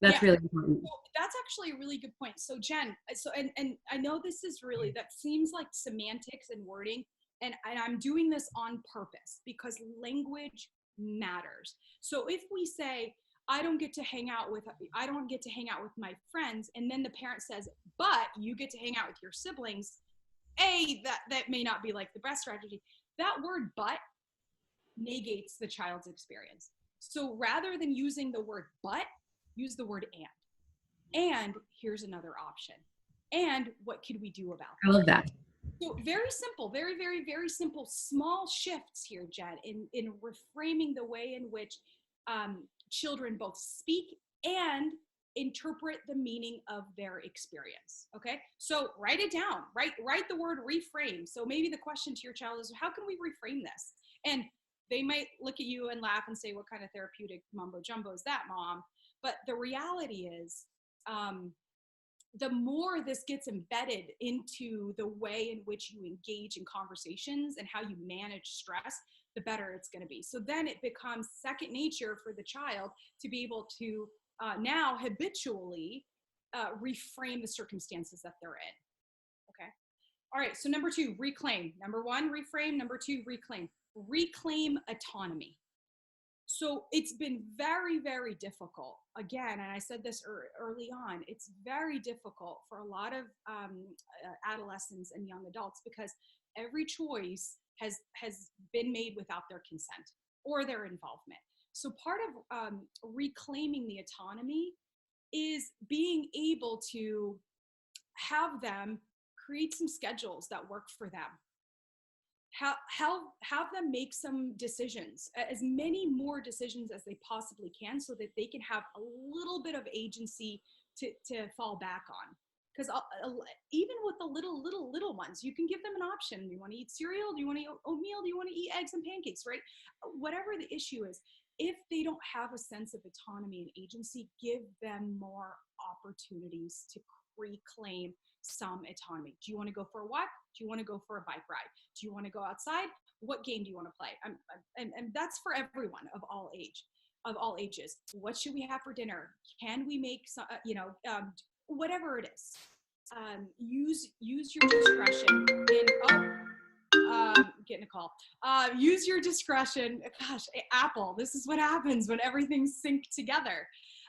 that's really important. Well, that's actually a really good point. So Jen, and I know this is really, that seems like semantics and wording, and I'm doing this on purpose because language matters. So if we say, I don't get to hang out with my friends, and then the parent says, but you get to hang out with your siblings, that may not be like the best strategy. That word but negates the child's experience. So rather than using the word but, use the word and. And here's another option. And what could we do about that? I love that. So very simple, very, very, very simple, small shifts here, Jen, in reframing the way in which children both speak and interpret the meaning of their experience. Okay, so write it down, write the word reframe. So maybe the question to your child is, how can we reframe this? And they might look at you and laugh and say, what kind of therapeutic mumbo jumbo is that, mom? But the reality is, the more this gets embedded into the way in which you engage in conversations and how you manage stress, the better it's going to be. So then it becomes second nature for the child to be able to now habitually reframe the circumstances that they're in. Okay. All right. So number 2, reclaim. Number 1, reframe. Number 2, reclaim. Reclaim autonomy. So it's been very, very difficult. Again, and I said this early on, it's very difficult for a lot of adolescents and young adults because every choice has been made without their consent or their involvement. So part of reclaiming the autonomy is being able to have them create some schedules that work for them. Have them make some decisions, as many more decisions as they possibly can, so that they can have a little bit of agency to fall back on. Because even with the little ones, you can give them an option. Do you want to eat cereal? Do you want to eat oatmeal? Do you want to eat eggs and pancakes, right? Whatever the issue is, if they don't have a sense of autonomy and agency, give them more opportunities to reclaim some autonomy. Do you want to go for a walk? Do you want to go for a bike ride? Do you want to go outside? What game do you want to play? And that's for everyone of all ages. What should we have for dinner? Can we make some, whatever it is. Use your discretion in, getting a call. Use your discretion. Gosh, Apple, this is what happens when everything's synced together.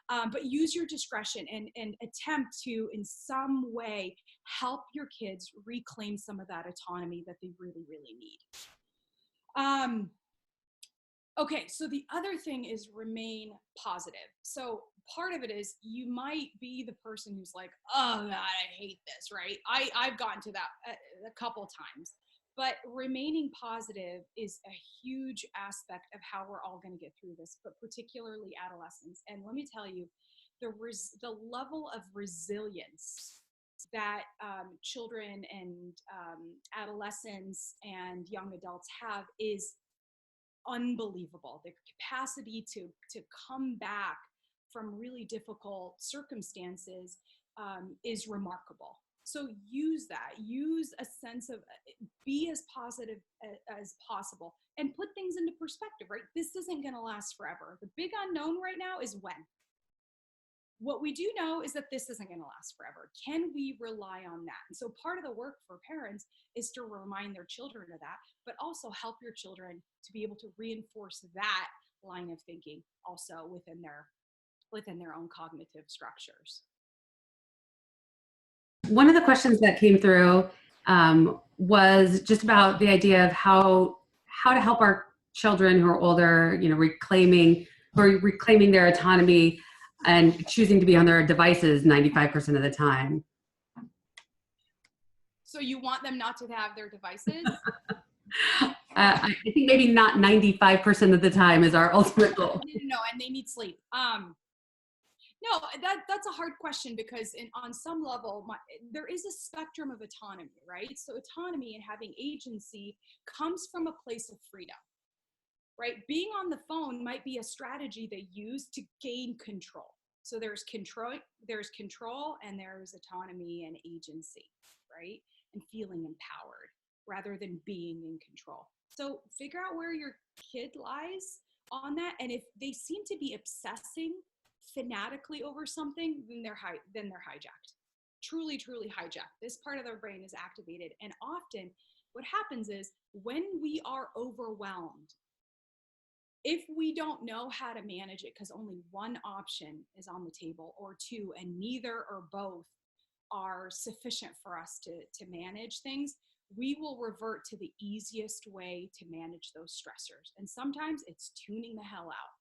But use your discretion and attempt to, in some way, help your kids reclaim some of that autonomy that they really, really need. Okay, so the other thing is remain positive. So part of it is you might be the person who's like, oh God, I hate this, right? I've gotten to that a couple times. But remaining positive is a huge aspect of how we're all going to get through this, but particularly adolescents. And let me tell you, the level of resilience that children and adolescents and young adults have is unbelievable. The capacity to come back from really difficult circumstances is remarkable. So use that, use a sense of, be as positive as possible and put things into perspective, right? This isn't going to last forever. The big unknown right now is when. What we do know is that this isn't going to last forever. Can we rely on that? And so part of the work for parents is to remind their children of that, but also help your children to be able to reinforce that line of thinking also within their own cognitive structures. One of the questions that came through was just about the idea of how to help our children who are older, reclaiming their autonomy and choosing to be on their devices 95% of the time. So you want them not to have their devices? I think maybe not 95% of the time is our ultimate goal. No, and they need sleep. No, that's a hard question because on some level, there is a spectrum of autonomy, right? So autonomy and having agency comes from a place of freedom, right? Being on the phone might be a strategy they use to gain control. So there's control, and there's autonomy and agency, right? And feeling empowered rather than being in control. So figure out where your kid lies on that. And if they seem to be obsessing fanatically over something, then they're hijacked. Truly hijacked. This part of their brain is activated. And often what happens is when we are overwhelmed, if we don't know how to manage it because only one option is on the table or two, and neither or both are sufficient for us to manage things, we will revert to the easiest way to manage those stressors. And sometimes it's tuning the hell out,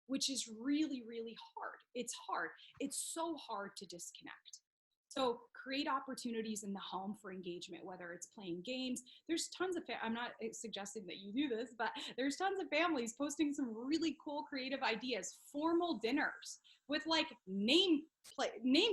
which is really, really hard. It's hard. It's so hard to disconnect. So create opportunities in the home for engagement, whether it's playing games. There's tons of, I'm not suggesting that you do this, but there's tons of families posting some really cool creative ideas, formal dinners with like name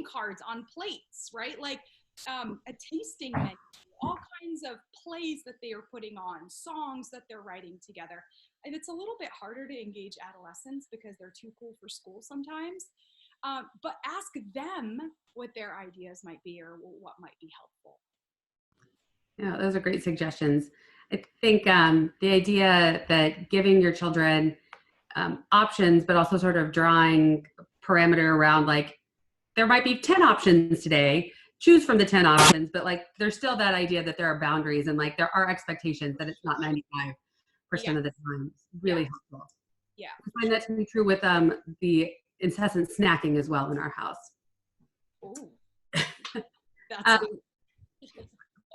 cards on plates, right? Like a tasting menu, all kinds of plays that they are putting on, songs that they're writing together. And it's a little bit harder to engage adolescents because they're too cool for school sometimes. But ask them what their ideas might be or what might be helpful. Yeah, those are great suggestions. I think the idea that giving your children options, but also sort of drawing parameter around, like, there might be 10 options today, choose from the 10 options, but like there's still that idea that there are boundaries and like there are expectations that it's not 95% of the time. It's really helpful. Yeah. I find that to be true with the incessant snacking as well in our house. Oh, that's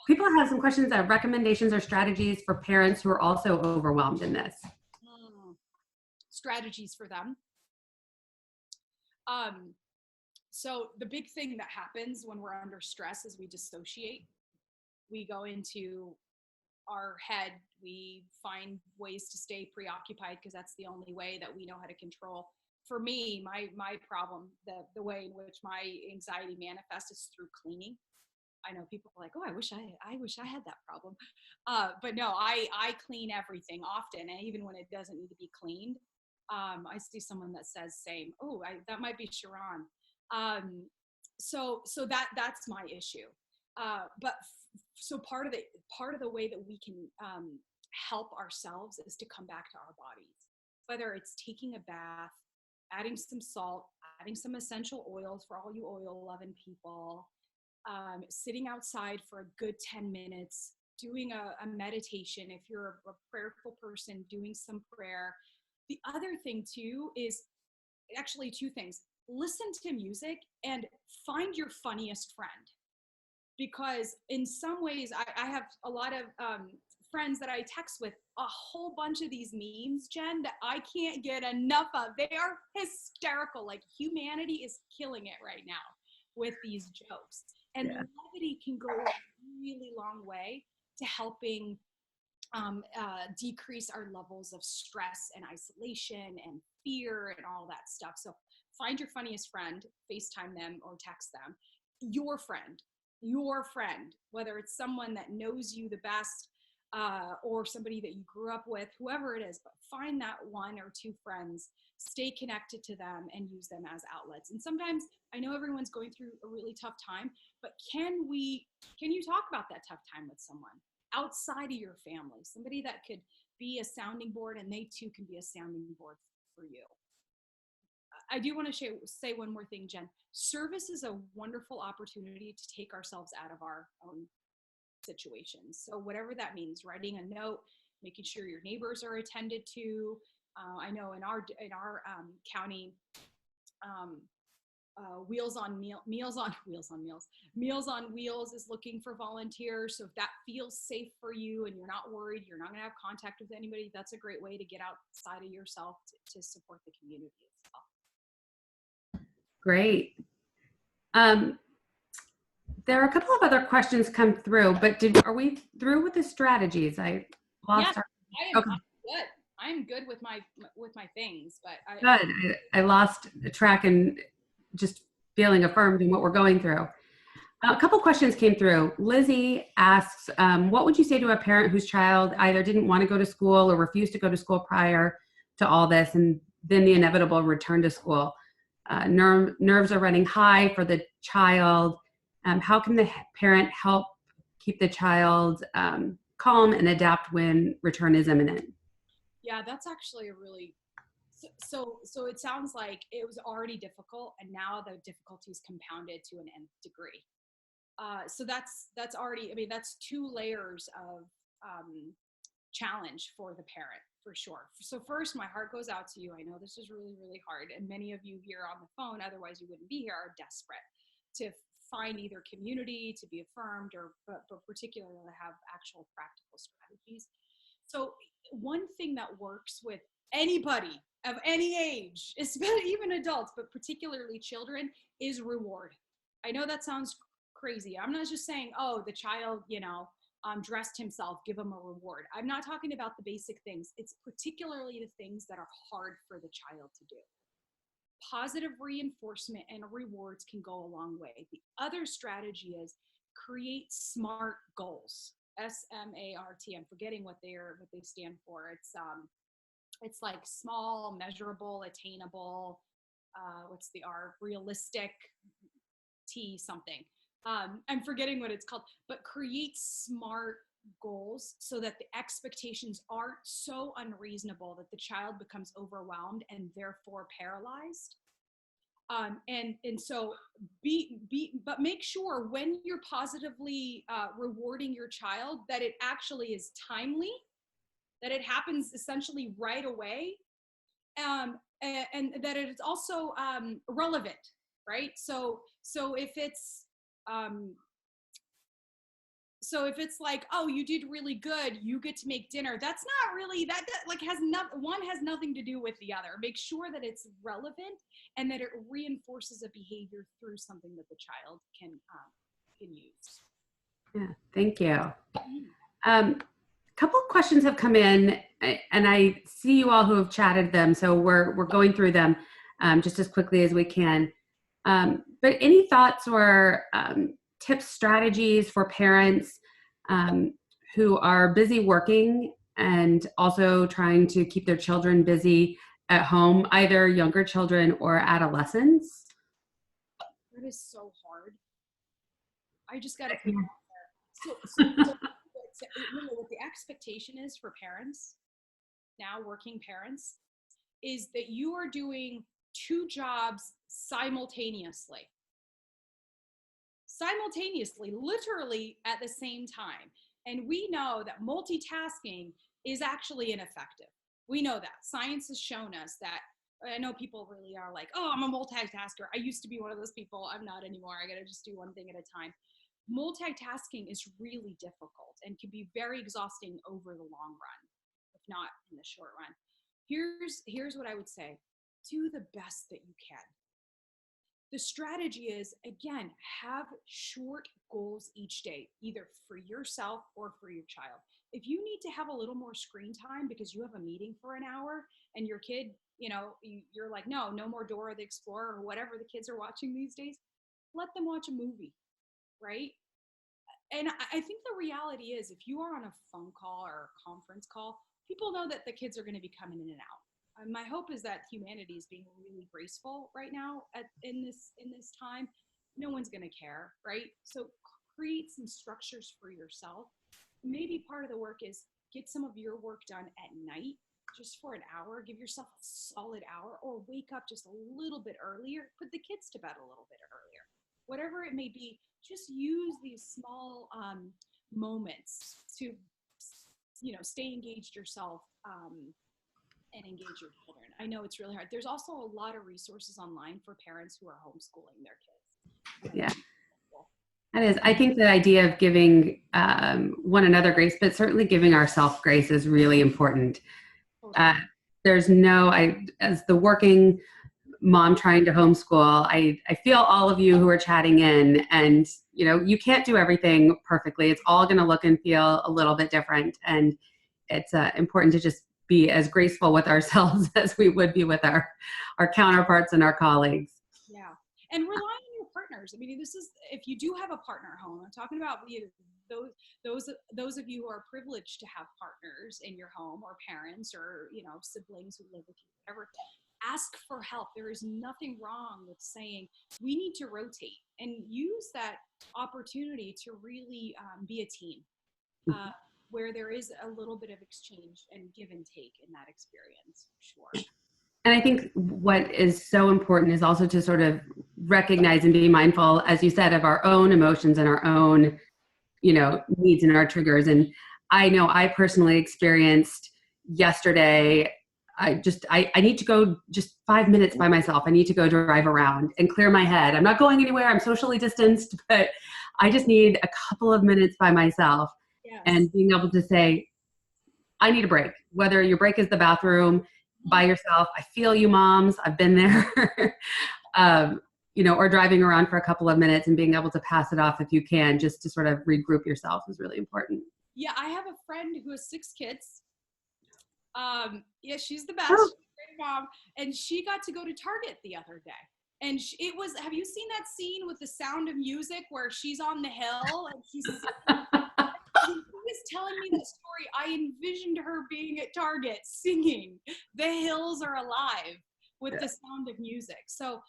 people have some questions, recommendations or strategies for parents who are also overwhelmed in this. Strategies for them. So the big thing that happens when we're under stress is we dissociate. We go into our head. We find ways to stay preoccupied because that's the only way that we know how to control. For me, my problem, the way in which my anxiety manifests is through cleaning. I know people are like, oh, I wish I had that problem. But no, I clean everything often. And even when it doesn't need to be cleaned, I see someone that says same. Oh, that might be Sharon. So that's my issue. So part of the way that we can help ourselves is to come back to our bodies, whether it's taking a bath, adding some salt, adding some essential oils for all you oil loving people, sitting outside for a good 10 minutes, doing a meditation. If you're a prayerful person, doing some prayer. The other thing too is actually two things. Listen to music and find your funniest friend. Because in some ways, I have a lot of friends that I text with a whole bunch of these memes, Jen, that I can't get enough of. They are hysterical. Like, humanity is killing it right now with these jokes. And levity can go a really long way to helping decrease our levels of stress and isolation and fear and all that stuff. So find your funniest friend, FaceTime them or text them. Your friend, whether it's someone that knows you the best or somebody that you grew up with, whoever it is, but find that one or two friends, stay connected to them and use them as outlets. And sometimes I know everyone's going through a really tough time, but can you talk about that tough time with someone outside of your family, somebody that could be a sounding board and they too can be a sounding board for you. I do want to say one more thing, Jen. Service is a wonderful opportunity to take ourselves out of our own situations. So whatever that means, writing a note, making sure your neighbors are attended to. I know in our county, Meals on Wheels is looking for volunteers. So if that feels safe for you and you're not worried, you're not going to have contact with anybody, that's a great way to get outside of yourself to support the community as well. Great. There are a couple of other questions come through, but are we through with the strategies? I lost. I'm good. I'm good with my things, but I lost track and just feeling affirmed in what we're going through. A couple questions came through. Lizzie asks, what would you say to a parent whose child either didn't want to go to school or refused to go to school prior to all this, and then the inevitable return to school? Nerves are running high for the child. How can the parent help keep the child calm and adapt when return is imminent? Yeah, that's actually a really, so it sounds like it was already difficult and now the difficulty is compounded to an nth degree. So that's already, I mean, that's two layers of challenge for the parent, for sure. So first, my heart goes out to you. I know this is really, really hard. And many of you here on the phone, otherwise you wouldn't be here, are desperate to find either community, to be affirmed, but particularly to have actual practical strategies. So one thing that works with anybody of any age, especially even adults, but particularly children, is reward. I know that sounds crazy. I'm not just saying, oh, the child, dressed himself, give him a reward. I'm not talking about the basic things. It's particularly the things that are hard for the child to do. Positive reinforcement and rewards can go a long way. The other strategy is create SMART goals. SMART. I'm forgetting what they stand for. It's like small, measurable, attainable. What's the R? Realistic. T something. I'm forgetting what it's called. But create SMART goals so that the expectations aren't so unreasonable that the child becomes overwhelmed and therefore paralyzed. And so but make sure when you're positively rewarding your child that it actually is timely, that it happens essentially right away, and that it is also relevant, right? So if it's like, oh, you did really good, you get to make dinner. That's not really, that like one has nothing to do with the other. Make sure that it's relevant and that it reinforces a behavior through something that the child can use. Yeah, thank you. A couple of questions have come in, and I see you all who have chatted them, so we're going through them just as quickly as we can. But any thoughts or tips, strategies for parents who are busy working and also trying to keep their children busy at home, either younger children or adolescents? That is so hard. I just got to put it out there. So what the expectation is for parents, now working parents, is that you are doing 2 jobs simultaneously, literally at the same time. And we know that multitasking is actually ineffective. We know that. Science has shown us that. I know people really are like, oh, I'm a multitasker. I used to be one of those people. I'm not anymore. I got to just do one thing at a time. Multitasking is really difficult and can be very exhausting over the long run, if not in the short run. Here's what I would say. Do the best that you can. The strategy is, again, have short goals each day, either for yourself or for your child. If you need to have a little more screen time because you have a meeting for an hour and your kid, you're like, no more Dora the Explorer or whatever the kids are watching these days, let them watch a movie, right? And I think the reality is if you are on a phone call or a conference call, people know that the kids are going to be coming in and out. My hope is that humanity is being really graceful right now in this time. No one's going to care, right? So create some structures for yourself. Maybe part of the work is get some of your work done at night, just for an hour. Give yourself a solid hour, or wake up just a little bit earlier. Put the kids to bed a little bit earlier. Whatever it may be, just use these small moments to, stay engaged yourself. And engage your children. I know it's really hard. There's also a lot of resources online for parents who are homeschooling their kids. Yeah, that is. I think the idea of giving one another grace, but certainly giving ourselves grace, is really important. There's as the working mom trying to homeschool, I feel all of you who are chatting in, and you can't do everything perfectly. It's all going to look and feel a little bit different, and it's important to just be as graceful with ourselves as we would be with our counterparts and our colleagues. Yeah. And rely on your partners. I mean, this is, if you do have a partner at home, I'm talking about those of you who are privileged to have partners in your home, or parents, or, siblings who live with you, whatever. Ask for help. There is nothing wrong with saying we need to rotate, and use that opportunity to really be a team. Where there is a little bit of exchange and give and take in that experience, for sure. And I think what is so important is also to sort of recognize and be mindful, as you said, of our own emotions and our own, needs and our triggers. And I know I personally experienced yesterday, I need to go just 5 minutes by myself. I need to go drive around and clear my head. I'm not going anywhere. I'm socially distanced, but I just need a couple of minutes by myself. Yes. And being able to say, I need a break, whether your break is the bathroom by yourself. I feel you, moms. I've been there. or driving around for a couple of minutes and being able to pass it off if you can, just to sort of regroup yourself is really important. Yeah, I have a friend who has 6 kids. Yeah, she's the best. Oh. She's a great mom, and she got to go to Target the other day. And it was, have you seen that scene with the Sound of Music where she's on the hill and she's she was telling me that story. I envisioned her being at Target singing "The Hills Are Alive" with the Sound of Music. So,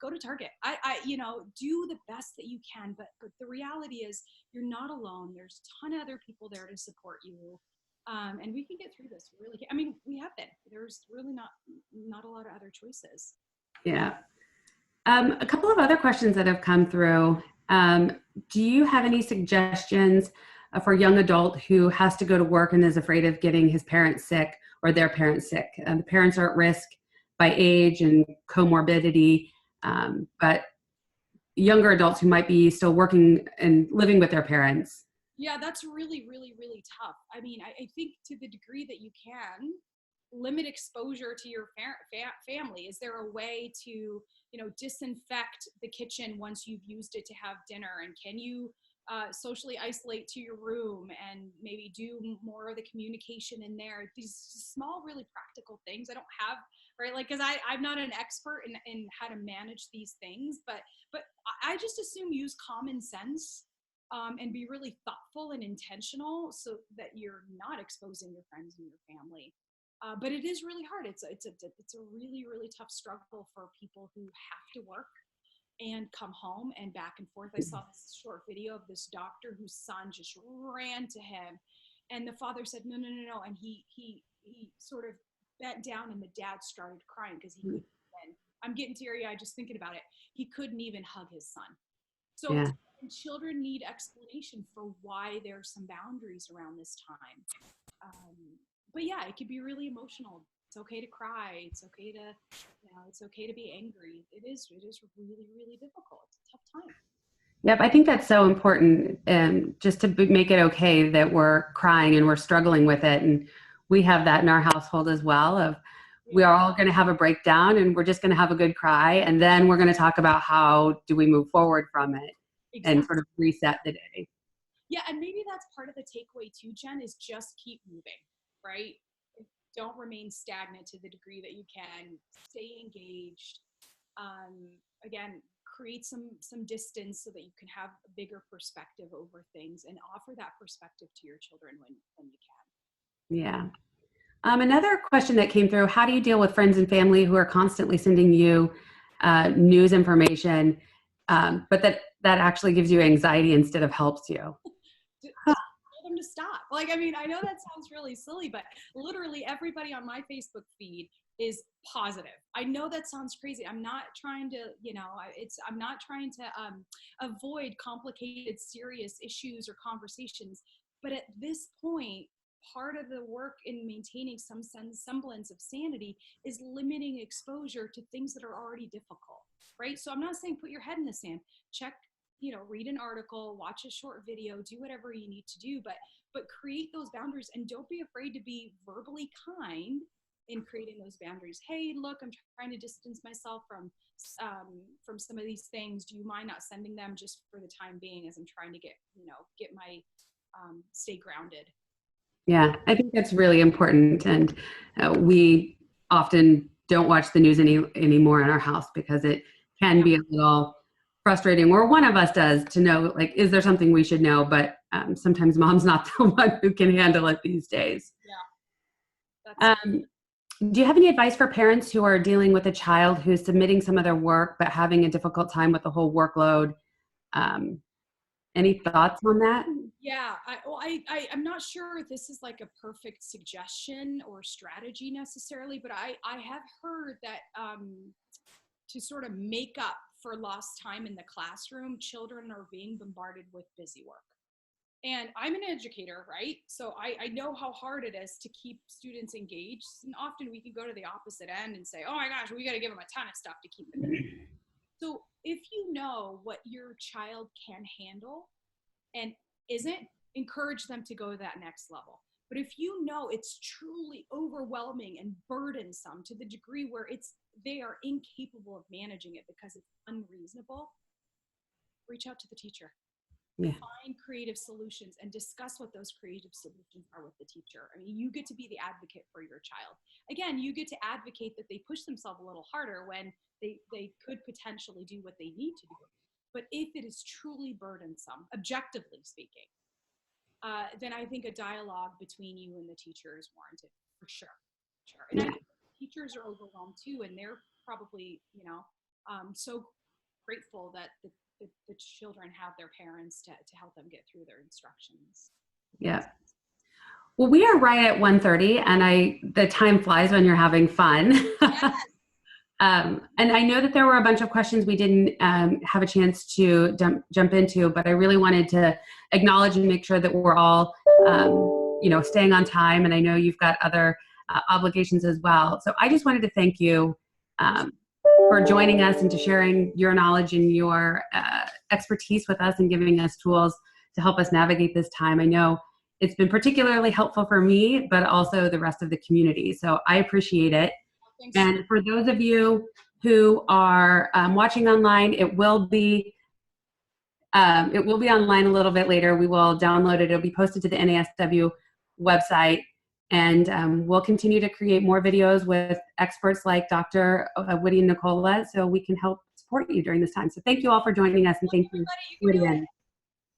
go to Target. Do the best that you can, but the reality is you're not alone. There's a ton of other people there to support you. And we can get through this really. I mean, we have been. There's really not a lot of other choices. Yeah. A couple of other questions that have come through. Do you have any suggestions for a young adult who has to go to work and is afraid of getting his parents sick or their parents sick? The parents are at risk by age and comorbidity, but younger adults who might be still working and living with their parents. Yeah, that's really, really, really tough. I mean, I think to the degree that you can, limit exposure to your family. Is there a way to, disinfect the kitchen once you've used it to have dinner? And can you socially isolate to your room and maybe do more of the communication in there? These small, really practical things. I don't have, right? Like, because I'm not an expert in how to manage these things, but I just assume use common sense. And be really thoughtful and intentional so that you're not exposing your friends and your family. But it is really hard. It's a really, really tough struggle for people who have to work and come home and back and forth. I saw this short video of this doctor whose son just ran to him, and the father said, no, and he sort of bent down, and the dad started crying because he couldn't even, I'm getting teary-eyed just thinking about it. He couldn't even hug his son. So Yeah. children need explanation for why there's some boundaries around this time. But yeah, it can be really emotional. It's okay to cry. It's okay to, it's okay to be angry. It is really, really difficult. It's a tough time. Yep, I think that's so important, just to make it okay that we're crying and we're struggling with it. And we have that in our household as well, of we are all going to have a breakdown and we're just going to have a good cry. And then we're going to talk about how do we move forward from it. Exactly. And sort of reset the day. Yeah, and maybe that's part of the takeaway too, Jen, is just keep moving, right? Don't remain stagnant to the degree that you can. Stay engaged. Again, create some distance so that you can have a bigger perspective over things and offer that perspective to your children when you can. Yeah. Another question that came through, how do you deal with friends and family who are constantly sending you news information, but that actually gives you anxiety instead of helps you? Tell them to stop. Like, I mean, I know that sounds really silly, but literally everybody on my Facebook feed is positive. I know that sounds crazy. I'm not trying to, I'm not trying to avoid complicated, serious issues or conversations. But at this point, part of the work in maintaining some semblance of sanity is limiting exposure to things that are already difficult, right? So I'm not saying put your head in the sand. Check, read an article, watch a short video, do whatever you need to do, but create those boundaries, and don't be afraid to be verbally kind in creating those boundaries. Hey, look, I'm trying to distance myself from some of these things. Do you mind not sending them just for the time being, as I'm trying to get my stay grounded? Yeah, I think that's really important. And we often don't watch the news anymore in our house because it can be a little frustrating, or one of us does, to know, like, is there something we should know? But sometimes mom's not the one who can handle it these days. Yeah. Do you have any advice for parents who are dealing with a child who's submitting some of their work but having a difficult time with the whole workload? Any thoughts on that? Yeah, I'm not sure if this is like a perfect suggestion or strategy necessarily, but I have heard that to sort of make up for lost time in the classroom, children are being bombarded with busy work. And I'm an educator, right? So I know how hard it is to keep students engaged. And often we can go to the opposite end and say, oh my gosh, we got to give them a ton of stuff to keep them engaged. So if you know what your child can handle and isn't, encourage them to go to that next level. But if you know it's truly overwhelming and burdensome to the degree where they are incapable of managing it because it's unreasonable, reach out to the teacher. Yeah. Find creative solutions and discuss what those creative solutions are with the teacher. I mean, you get to be the advocate for your child. Again, you get to advocate that they push themselves a little harder when they could potentially do what they need to do. But if it is truly burdensome, objectively speaking, then I think a dialogue between you and the teacher is warranted, for sure. Sure. And I know teachers are overwhelmed too, and they're probably, so grateful that the children have their parents to help them get through their instructions. Yeah. Well, we are right at 1:30, and the time flies when you're having fun. Yes. And I know that there were a bunch of questions we didn't have a chance to jump into, but I really wanted to acknowledge and make sure that we're all, staying on time. And I know you've got other obligations as well. So I just wanted to thank you for joining us and to sharing your knowledge and your expertise with us and giving us tools to help us navigate this time. I know it's been particularly helpful for me, but also the rest of the community. So I appreciate it. Thanks. And for those of you who are watching online, it will be online a little bit later. We will download it. It'll be posted to the NASW website. And we'll continue to create more videos with experts like Dr. Widian Nicola, so we can help support you during this time. So thank you all for joining us, and thank you, Widian.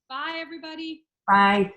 Bye, everybody. Bye.